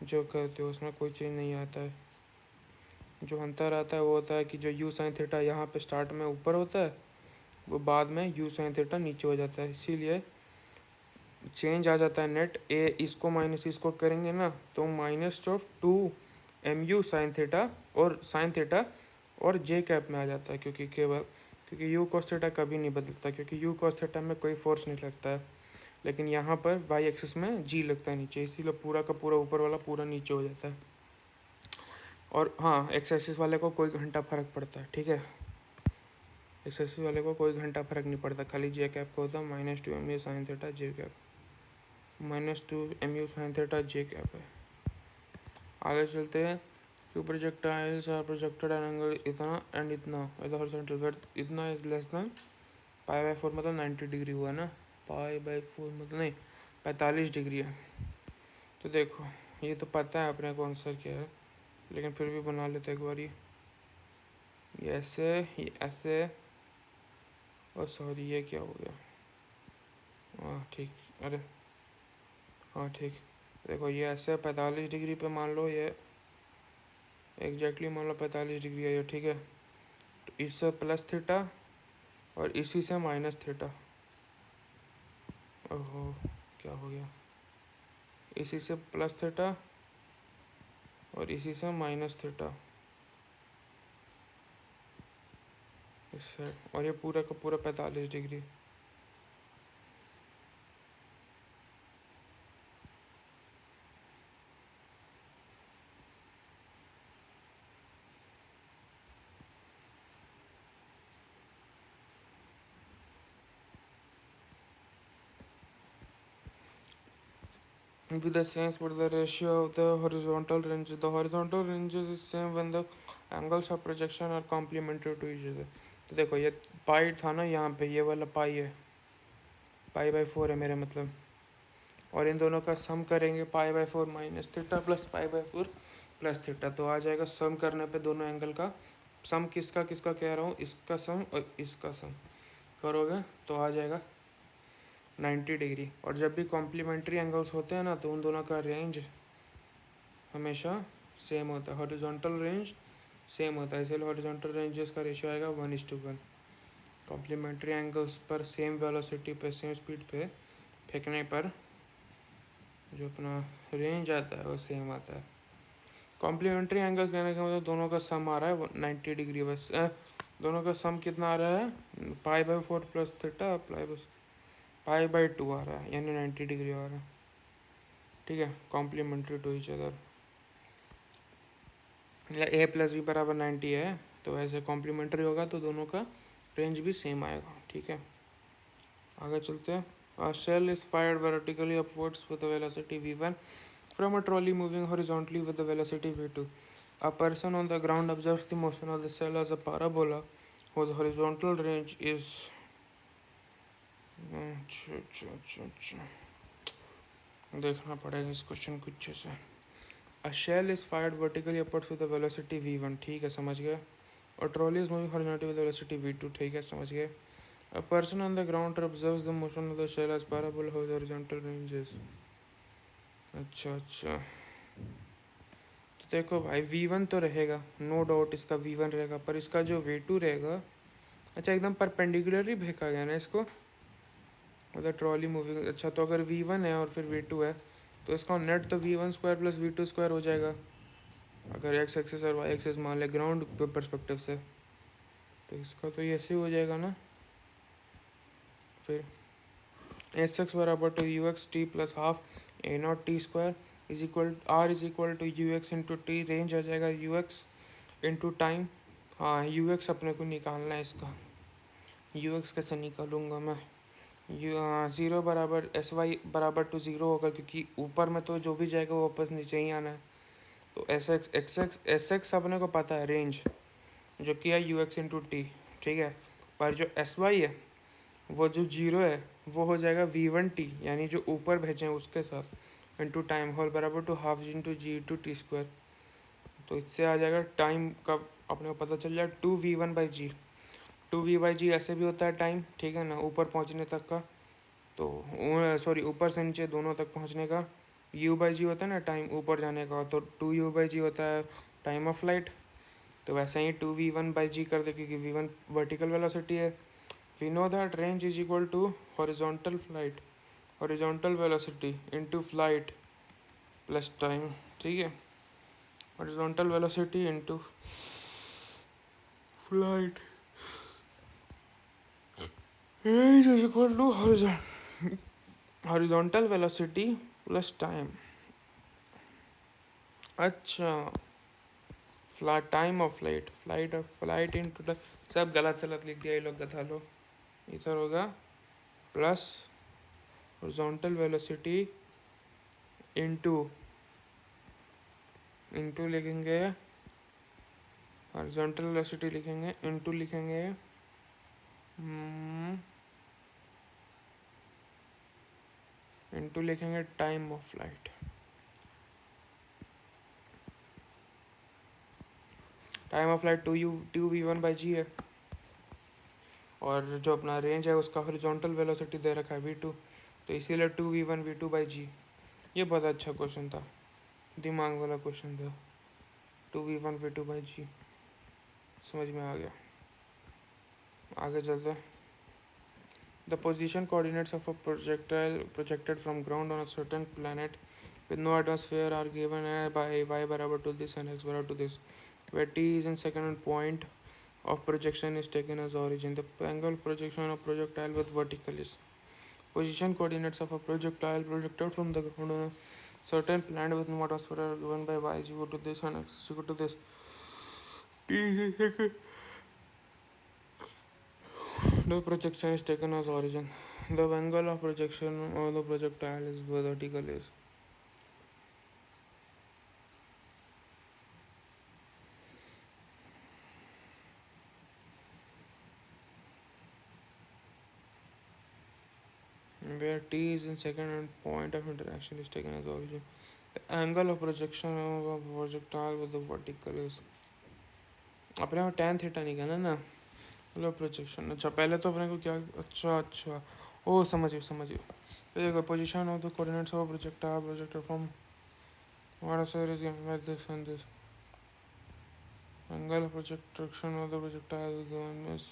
जो कहते हो उसमें कोई चेंज नहीं आता है। जो अंतर आता है वो होता है कि जो यू साइन थीटा यहाँ पे स्टार्ट में ऊपर होता है वो बाद में यू साइन थीटा नीचे हो जाता है, इसीलिए चेंज आ जाता है नेट। ए इसको माइनस इसको करेंगे ना तो minus of 2 mu sine theta और जे कैप में आ जाता है, क्योंकि यू कॉस थीटा कभी नहीं बदलता, क्योंकि यू कॉस थीटा में कोई फोर्स नहीं लगता है, लेकिन यहाँ पर वाई एक्सिस में जी लगता है नीचे, इसीलिए पूरा का पूरा ऊपर वाला पूरा नीचे हो जाता है। और हाँ, एक्स एक्सिस वाले को कोई घंटा फर्क पड़ता है, ठीक है, एक्स एक्सिस वाले को कोई घंटा फर्क नहीं पड़ता, खाली जे कैप को होता है minus 2 mu sine theta J cap, minus 2 mu sine theta J cap है। आगे चलते हैं। Two projectiles are projected at angle इतना एंड इतना एट द हॉरिजॉन्टल, वेयर इतना is less than pi by 4 मतलब 90 डिग्री हुआ ना, पाई बाई 4 मतलब नहीं 45 डिग्री है। तो देखो ये तो पता है अपने को आंसर क्या है, लेकिन फिर भी बना लेते एक बार। ये ऐसे और सॉरी ये क्या हो गया, हाँ ठीक, अरे हाँ ठीक, देखो ये ऐसे 45 डिग्री पे मान लो, ये एग्जैक्टली मान लो 45 डिग्री है ये, ठीक है। तो इससे प्लस थीटा और इसी से माइनस थीटा, ओहो क्या हो गया, इसी से प्लस थीटा और इसी से माइनस थीटा, इससे, और ये पूरा का पूरा 45 degree. With the same but the ratio of the horizontal ranges, the horizontal ranges is same when the angles of projection are complementary to each other। तो देखो ये पाई था ना, यहाँ पे ये वाला पाई है, पाई बाई 4 है मेरे मतलब, और इन दोनों का सम करेंगे पाई by 4 minus theta plus pi by 4 plus theta, तो आ जाएगा सम करने पे दोनों एंगल का सम, किसका किसका कह रहा हूँ, इसका सम और इसका सम करोगे तो आ जाएगा 90 डिग्री। और जब भी कॉम्प्लीमेंट्री एंगल्स होते हैं ना तो उन दोनों का रेंज हमेशा सेम होता है, हॉरिजॉन्टल रेंज सेम होता है, इसलिए हॉरिजॉन्टल रेंजेस का रेशियो आएगा 1:1। कॉम्प्लीमेंट्री एंगल्स पर सेम वेलोसिटी पे सेम स्पीड पे फेंकने पर जो अपना रेंज आता है वो सेम आता है। कॉम्प्लीमेंट्री एंगल कहने का मतलब दोनों का सम आ रहा है 90 डिग्री बस। दोनों का सम कितना आ रहा है π/4 प्लस थीटा π/2 आ रहा है, यानी 90 डिग्री आ रहा है। ठीक है, कॉम्प्लीमेंट्री टू ईच अदर, या a प्लस बी बराबर 90 है तो ऐसे कॉम्प्लीमेंट्री होगा तो दोनों का रेंज भी सेम आएगा। ठीक है, आगे चलते हैं। A shell is fired vertically upwards with a velocity v1 from a trolley moving horizontally with the velocity v2. A person on the ground observes the motion of the shell as a parabola whose horizontal range is देखना पड़ेगा इस question को अच्छे से। A shell is fired vertically upwards with a velocity v1, ठीक है समझ गए। और trolley is moving horizontally with velocity v2, ठीक है समझ गए। A person on the ground observes the motion of the shell as parabola whose horizontal range is। अच्छा, तो देखो भाई v1 तो रहेगा, नो डाउट इसका v1 रहेगा, पर इसका जो v2 रहेगा, अच्छा एकदम परपेंडिकुलरली फेंका गया ना इसको, मतलब ट्रॉली मूविंग। अच्छा तो अगर v1 है और फिर v2 है तो इसका नेट तो v1² प्लस v2² हो जाएगा, अगर एक्स एक्सेस और वाई एक्सेस मान ले ग्राउंड के परस्पेक्टिव से, तो इसका तो ये ऐसे हो जाएगा ना। फिर एस एक्स बराबर to U X T plus half A not T square is equal R is equal to U X into T, range आ जाएगा यू एक्स इंटू टाइम। हाँ यू एक्स अपने को निकालना है इसका, यू एक्स कैसे निकालूंगा मैं, यू 0 बराबर एस वाई बराबर टू 0 होगा, क्योंकि ऊपर में तो जो भी जाएगा वो वापस नीचे ही आना है। तो एस एक्स अपने को पता है रेंज, जो कि है यू एक्स इंटू टी, ठीक है। पर जो एस वाई है वो जो 0 है वो हो जाएगा v1t, यानी जो ऊपर भेजे हैं उसके साथ, इंटू टाइम होल बराबर to half into g into t square. तो इससे आ जाएगा टाइम का अपने को पता चल जाएगा 2v1/g। 2v/g ऐसे भी होता है टाइम, ठीक है ना, ऊपर पहुंचने तक का, तो सॉरी ऊपर से नीचे दोनों तक पहुंचने का। u/g होता है ना टाइम ऊपर जाने का, तो 2u/g होता है टाइम ऑफ फ्लाइट। तो वैसे ही 2v1/g कर दे, क्योंकि v1 वर्टिकल वेलोसिटी है। We know that range is equal to horizontal velocity into flight plus time, ठीक है, horizontal velocity into flight range is equal to horizontal velocity plus time। अच्छा time of flight into, सब गलत सलत लिख दिया ये लोग, गधा लो। इधर होगा प्लस हॉरिजॉन्टल वेलोसिटी इंटू लिखेंगे, हॉरिजॉन्टल वेलोसिटी लिखेंगे, इंटू लिखेंगे इंटू लिखेंगे time of flight. Time of flight 2v1/g है, और जो अपना रेंज है उसका हॉरिजॉन्टल वेलोसिटी दे रखा है v2, तो इसीलिए 2v1 v2/g। ये बहुत अच्छा क्वेश्चन था, दिमाग वाला क्वेश्चन था, 2v1 v2/g, समझ में आ गया। आगे चलते हैं। The position coordinates of a projectile projected from ground on a certain planet with no atmosphere are given by y barabar to this and x barabar to this, where t is in second point of projection is taken as origin. The angle of projection of projectile with vertical is position coordinates of a projectile projected from the ground on a certain planet with no atmosphere are given by y is equal to this and x is equal to this. T is in second. The projection is taken as origin. The angle of projection of the projectile is vertical is where t is in second point of interaction is taken as origin. The angle of projection of a projectile with the vertical is, अपने को tan theta निकालना ना, मतलब projection. अच्छा पहले तो अपने को क्या, अच्छा ओ समझिए तो देखो position of the coordinates of projector from what sir is given by this and this, angle of projection of the projectile given is,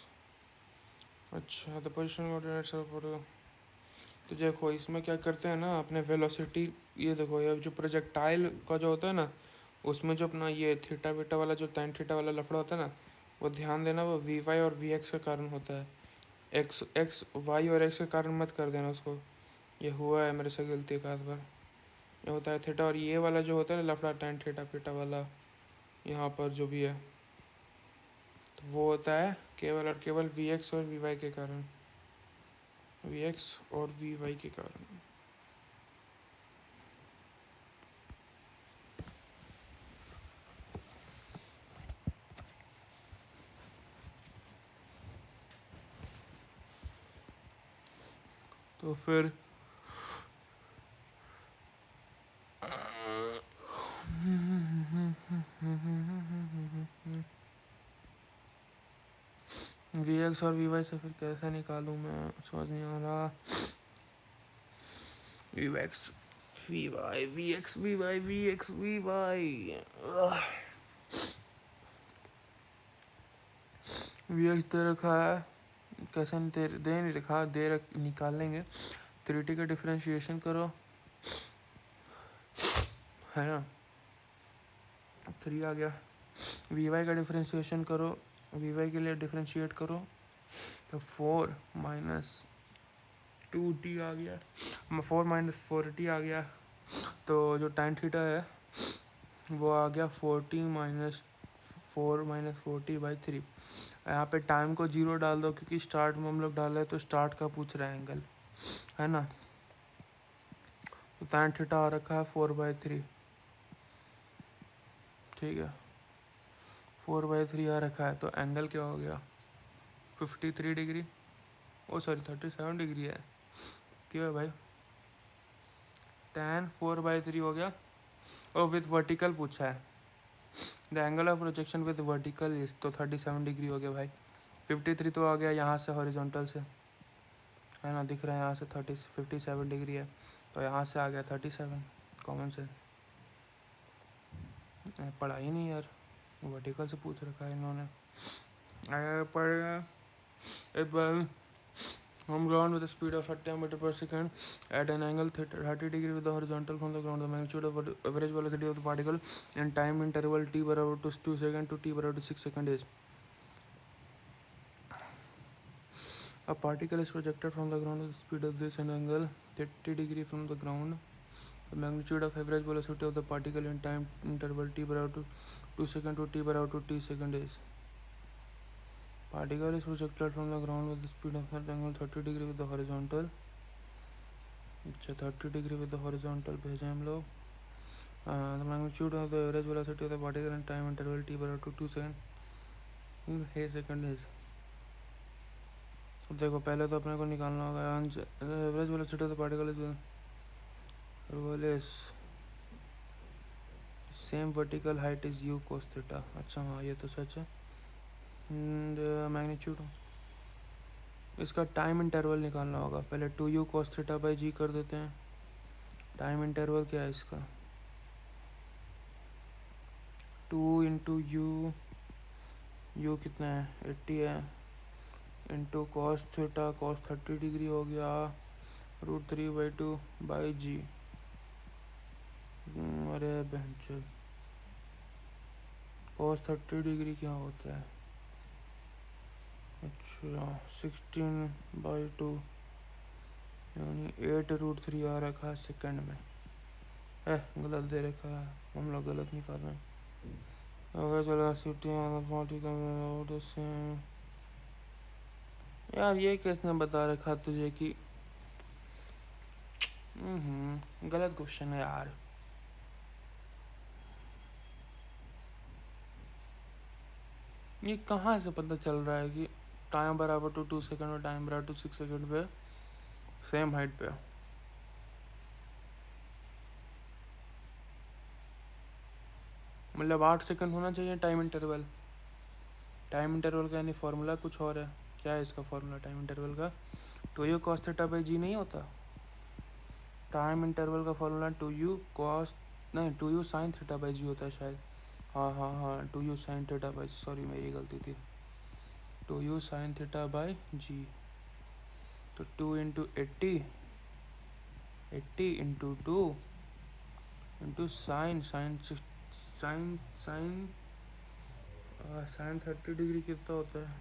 अच्छा द पोजीशन कोऑर्डिनेट्स ऑफ, तो देखो इसमें क्या करते हैं ना, अपने वेलोसिटी, ये देखो ये जो प्रोजेक्टाइल का जो होता है ना, उसमें जो अपना ये थीटा बीटा वाला जो tan थीटा वाला लफड़ा होता है ना, वो ध्यान देना, वो वी वाई और वी एक्स के कारण होता है। एक्स वाई और एक्स के कारण मत कर देना उसको। ये हुआ है मेरे से गलती एक आध बार। ये होता है थीटा, और ये वाला जो होता है ना लफड़ा tan थीटा बीटा वाला, यहाँ पर जो भी है, तो वो होता है केवल और केवल वी एक्स और वी वाई के कारण, वी एक्स और वी वाई के कारण। तो फिर वी एक्स और वी वाई से फिर कैसे निकालूं मैं, समझ नहीं आ रहा। V X V Y V X V Y V X V Y, V x दे रखा है, कैसे दे नहीं रखा, निकाल लेंगे। 3t का डिफ्रेंशिएशन करो, है ना, 3 आ गया। वी वाई का डिफ्रेंशिएशन करो, वी वाई के लिए डिफ्रेंशिएट करो, तो 4 माइनस 2t आ गया, 4 माइनस 4t आ गया। तो जो tan थीटा है वो आ गया 40 माइनस 4 - 40/3। यहाँ पे टाइम को 0 डाल दो, क्योंकि स्टार्ट में हम लोग डाले तो स्टार्ट का पूछ रहा है एंगल, है ना। तो tan थीटा आ रखा है 4/3, ठीक है, 4/3 आ रखा है। तो एंगल क्या हो गया, 53 डिग्री, ओ सॉरी 37 डिग्री है, क्यों है भाई, tan 4/3 हो गया। और विथ वर्टिकल पूछा है, the angle of projection with vertical is, तो 37 डिग्री हो गया भाई। 53 तो आ गया यहाँ से हॉरिजॉन्टल से, है ना, दिख रहा है यहाँ से 57 डिग्री है, तो यहाँ से आ गया 37, कॉमन से। पढ़ा ही नहीं यार, वर्टिकल से पूछ रखा है इन्होंने। अगर पढ़ेगा एक बार, हम ground with a speed of 30 meter per second at an angle 30 degree with the horizontal from the ground. The magnitude of average velocity of the particle in time interval t बराबर to 2 second to t बराबर to 6 second is. A particle is projected from the ground with the speed of this and angle 30 degree from the ground. The magnitude of average velocity of the particle in time interval t बराबर to 2 second to t बराबर to t second is. Particle is projected from the ground with the speed of that angle 30 degree with the horizontal. अच्छा 30 degree with the horizontal भेजे हम लोग। The magnitude of the average velocity of the particle in time interval T बराबर to 2 second हे second is. अब देखो पहले तो अपने को निकालना होगा average velocity of the particle is same vertical height is U cos theta. अच्छा हाँ ये तो सच है। मैग्नीट्यूड इसका टाइम इंटरवल निकालना होगा, पहले 2u cos थीटा बाई जी कर देते हैं। टाइम इंटरवल क्या है इसका, 2 इंटू यू कितना है 80 है, into cos theta, cos 30 degree हो गया, √3/2 बाई जी। अरे बहनचोद, कॉस 30 डिग्री क्या होता है, अच्छा 16/2 यानी 8√3 आ रखा है सेकंड में। गलत दे रखा है, हम लोग गलत निकाल रहे हैं। अगर चलो सिटी यार, ये किसने बता रखा तुझे कि गलत क्वेश्चन है यार। ये कहाँ से पता चल रहा है कि टाइम बराबर टू 2 सेकंड और टाइम बराबर टू 6 सेकंड पे सेम हाइट पे, मतलब 8 सेकंड होना चाहिए टाइम इंटरवल। टाइम इंटरवल का यानी फॉर्मूला कुछ और है। क्या है इसका फॉर्मूला टाइम इंटरवल का, 2u cos theta by G नहीं होता। टाइम इंटरवल का formula 2u sin theta by G होता है शायद। हाँ 2u sin theta by, sorry मेरी गलती थी, 2u sin theta by g. तो 2 into 80 80 into 2 into sine sine sine sine sine 30 degree कितना होता है?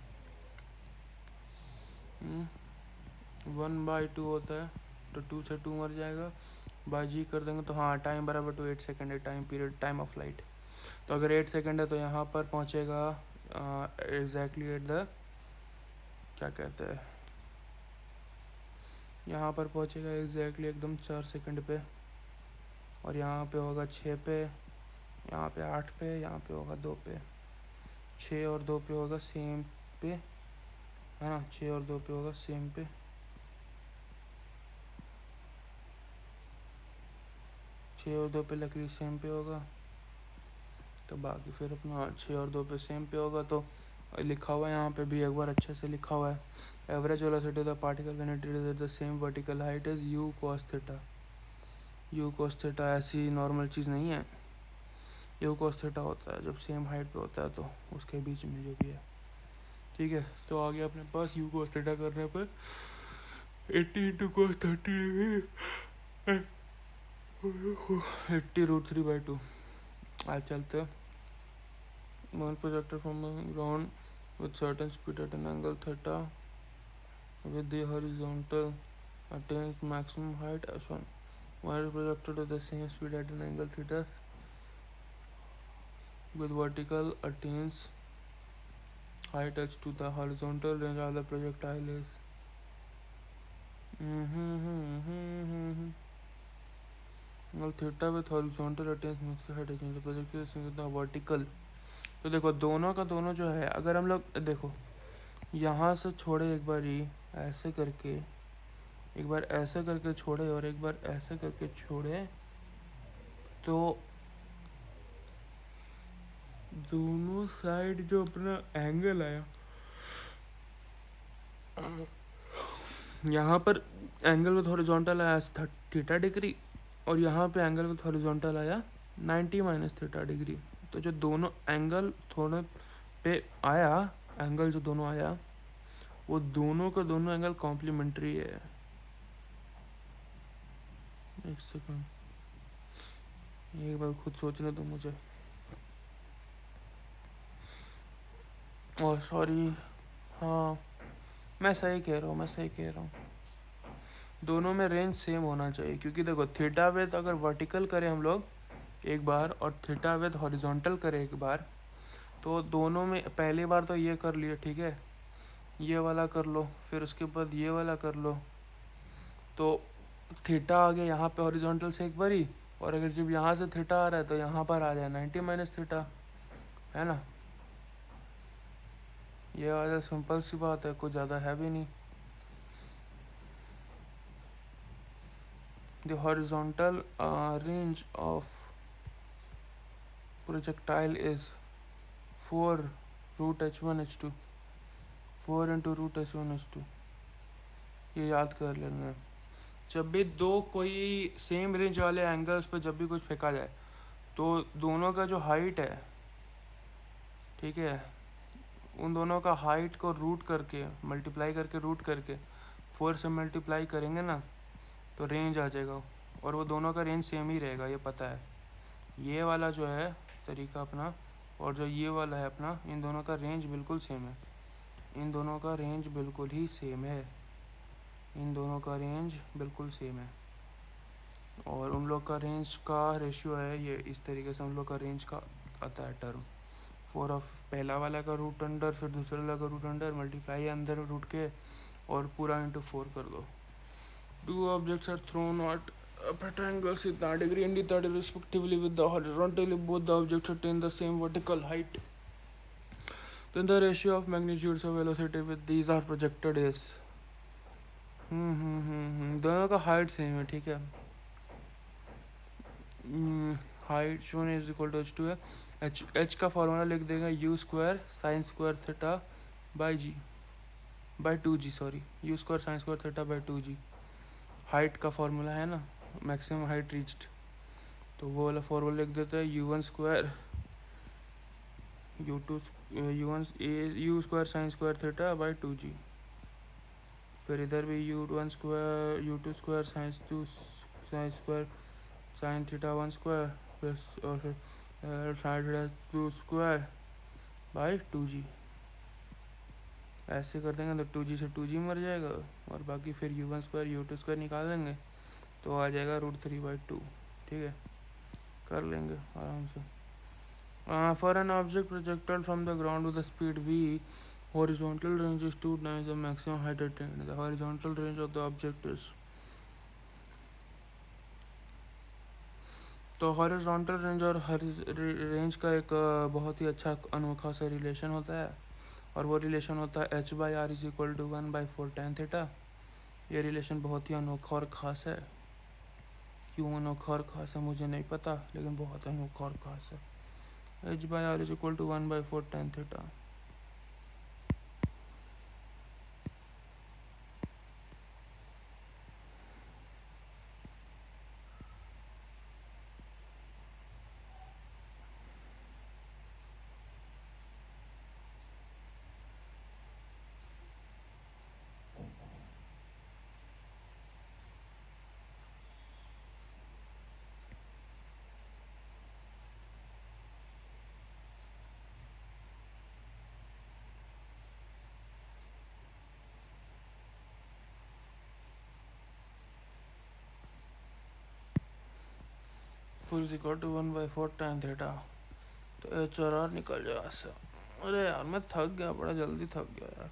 1/2 होता है, तो 2 से 2 मर जाएगा, बाई जी कर देंगे तो हाँ टाइम बराबर टू 8 सेकेंड है, time period time of light. तो अगर 8 सेकेंड है तो यहाँ पर पहुँचेगा एग्जैक्टली एट द क्या कहते हैं, यहाँ पर पहुँचेगा एग्जैक्टली एकदम 4 सेकेंड पे, और यहाँ पे होगा 6 पे, यहाँ पे 8 पे, यहाँ पे होगा 2 पे, 6 और 2 पे होगा सेम पे, है ना, 6 और 2 पे होगा सेम पे, 6 और 2 पे लकड़ी सेम पे होगा, तो बाकी फिर अपना 6 और 2 पे सेम पे होगा। तो लिखा हुआ है यहाँ पे भी एक बार अच्छे से लिखा हुआ है, average velocity of the particle when it is at the same vertical height is you cos theta. You cos theta ऐसी नॉर्मल चीज़ नहीं है, यू कॉस थीटा होता है जब सेम हाइट पे होता है तो उसके बीच में जो भी है, ठीक है। तो आगे अपने पास यू कॉस थीटा करने पर 80 इंटू कॉस 30 80√3/2। आज चलते हैं। One projector from the ground with certain speed at an angle theta with the horizontal attains maximum height s1. One is projected at the same speed at an angle theta with vertical attains height h2. The horizontal range of the projectile is angle theta with horizontal attains maximum height h1. The projectile is with the vertical। तो देखो दोनों का दोनों जो है, अगर हम लोग देखो यहाँ से छोड़े एक बार ही ऐसे करके, एक बार ऐसे करके छोड़े और एक बार ऐसे करके छोड़े, तो दोनों साइड जो अपना एंगल आया, यहाँ पर एंगल विथ हॉरिजॉन्टल आया थीटा डिग्री, और यहाँ पे एंगल विथ हॉरिजॉन्टल आया 90 माइनस थीटा डिग्री। तो जो दोनों एंगल थोड़े पे आया, एंगल जो दोनों आया वो दोनों का दोनों एंगल कॉम्प्लीमेंट्री है। एक सेकंड, एक बार खुद सोचने दो मुझे। ओह सॉरी, हाँ मैं सही कह रहा हूँ, दोनों में रेंज सेम होना चाहिए, क्योंकि देखो थीटा विथ अगर वर्टिकल करें हम लोग एक बार और थीटा विथ हॉरिजॉन्टल करें एक बार, तो दोनों में पहली बार तो ये कर लिया, ठीक है, ये वाला कर लो, फिर उसके बाद ये वाला कर लो, तो थीटा आ गया यहाँ पे हॉरिजॉन्टल से एक बार ही, और अगर जब यहाँ से थीटा आ रहा है तो यहाँ पर आ जाए 90 माइनस थीटा, है ना। ये वाला सिंपल सी बात है, कुछ ज़्यादा है भी नहीं। The horizontal range of projectile is 4 root h1 h2, 4 into root h1 h2। ये याद कर लेना। जब भी दो कोई सेम रेंज वाले एंगल्स पे जब भी कुछ फेंका जाए, तो दोनों का जो हाइट है, ठीक है, उन दोनों का हाइट को रूट करके मल्टीप्लाई करके रूट करके 4 से मल्टीप्लाई करेंगे ना, तो रेंज आ जाएगा, और वो दोनों का रेंज सेम ही रहेगा, ये पता है। ये वाला जो है तरीका अपना, और जो ये वाला है अपना, इन दोनों का रेंज बिल्कुल सेम है, इन दोनों का रेंज बिल्कुल ही सेम है, इन दोनों का रेंज बिल्कुल सेम है। और उन लोग का रेंज का रेशियो है ये इस तरीके से, उन लोग का रेंज का आता है टर्म 4 ऑफ पहला वाला का रूट अंडर, फिर दूसरे वाला का रूट अंडर, मल्टीप्लाई अंदर रूट के, और पूरा इंटू 4 कर दो। 2 objects are thrown at angles with 90 degree and 30 respectively with the horizontally both the objects attain the same vertical height, then the ratio of magnitudes of velocity with these are projected is दोनों का height same है, ठीक है। Height one is equal to h2 है, h का formula लिख देगा u square sine square theta by g by 2g, sorry u square sine square theta by 2g height का फॉर्मूला है ना, मैक्सिमम हाइट रीच्ड, तो वो वाला फॉर्मूला लिख देता है u1 square u square sine square theta by 2g, फिर इधर भी u2 square sine sine square sine theta 1 square plus और फिर sine theta 2 square by 2g। ऐसे कर देंगे तो 2g से 2g मर जाएगा और बाकी फिर u1 स्क्वायर u2 स्क्वायर निकाल देंगे तो आ जाएगा √3/2। ठीक है, कर लेंगे आराम से। For an object projected from the ground with a speed v, horizontal range is 2 times the maximum height attained. The horizontal range of the object is, तो हॉरिजॉन्टल रेंज और रेंज का एक बहुत ही अच्छा अनोखा सा रिलेशन होता है और वो रिलेशन होता है h/r is equal to 1/4 tan theta. ये रिलेशन बहुत ही अनोखा और ख़ास है। क्यों अनोखा और ख़ास है मुझे नहीं पता, लेकिन बहुत अनोखा और ख़ास है। h/r is equal to 1/4 tan theta. Is equal to 1/4 tan theta. तो एच और आर निकल जाएगा ऐसा। अरे यार मैं थक गया, बड़ा जल्दी थक गया यार।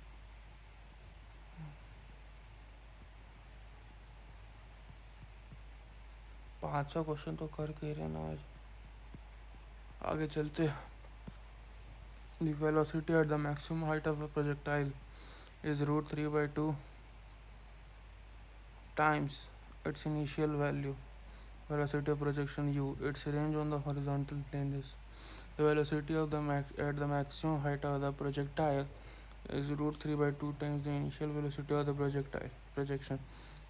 500 क्वेश्चन तो करके ही रहना आज। आगे चलते। The velocity at the maximum height of a projectile is √3/2 times its initial value. Velocity of projection u. Its range on the horizontal plane is, the velocity of the at the maximum height of the projectile is √3/2 times the initial velocity of the projectile projection.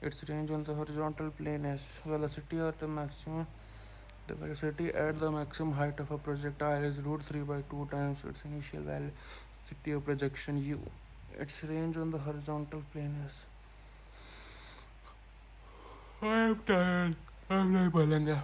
Its range on the horizontal plane is, velocity at the maximum, the velocity at the maximum height of a projectile is √3/2 times its initial velocity of projection u. Its range on the horizontal plane is, I'm tired, I'm नहीं बोलेंगे।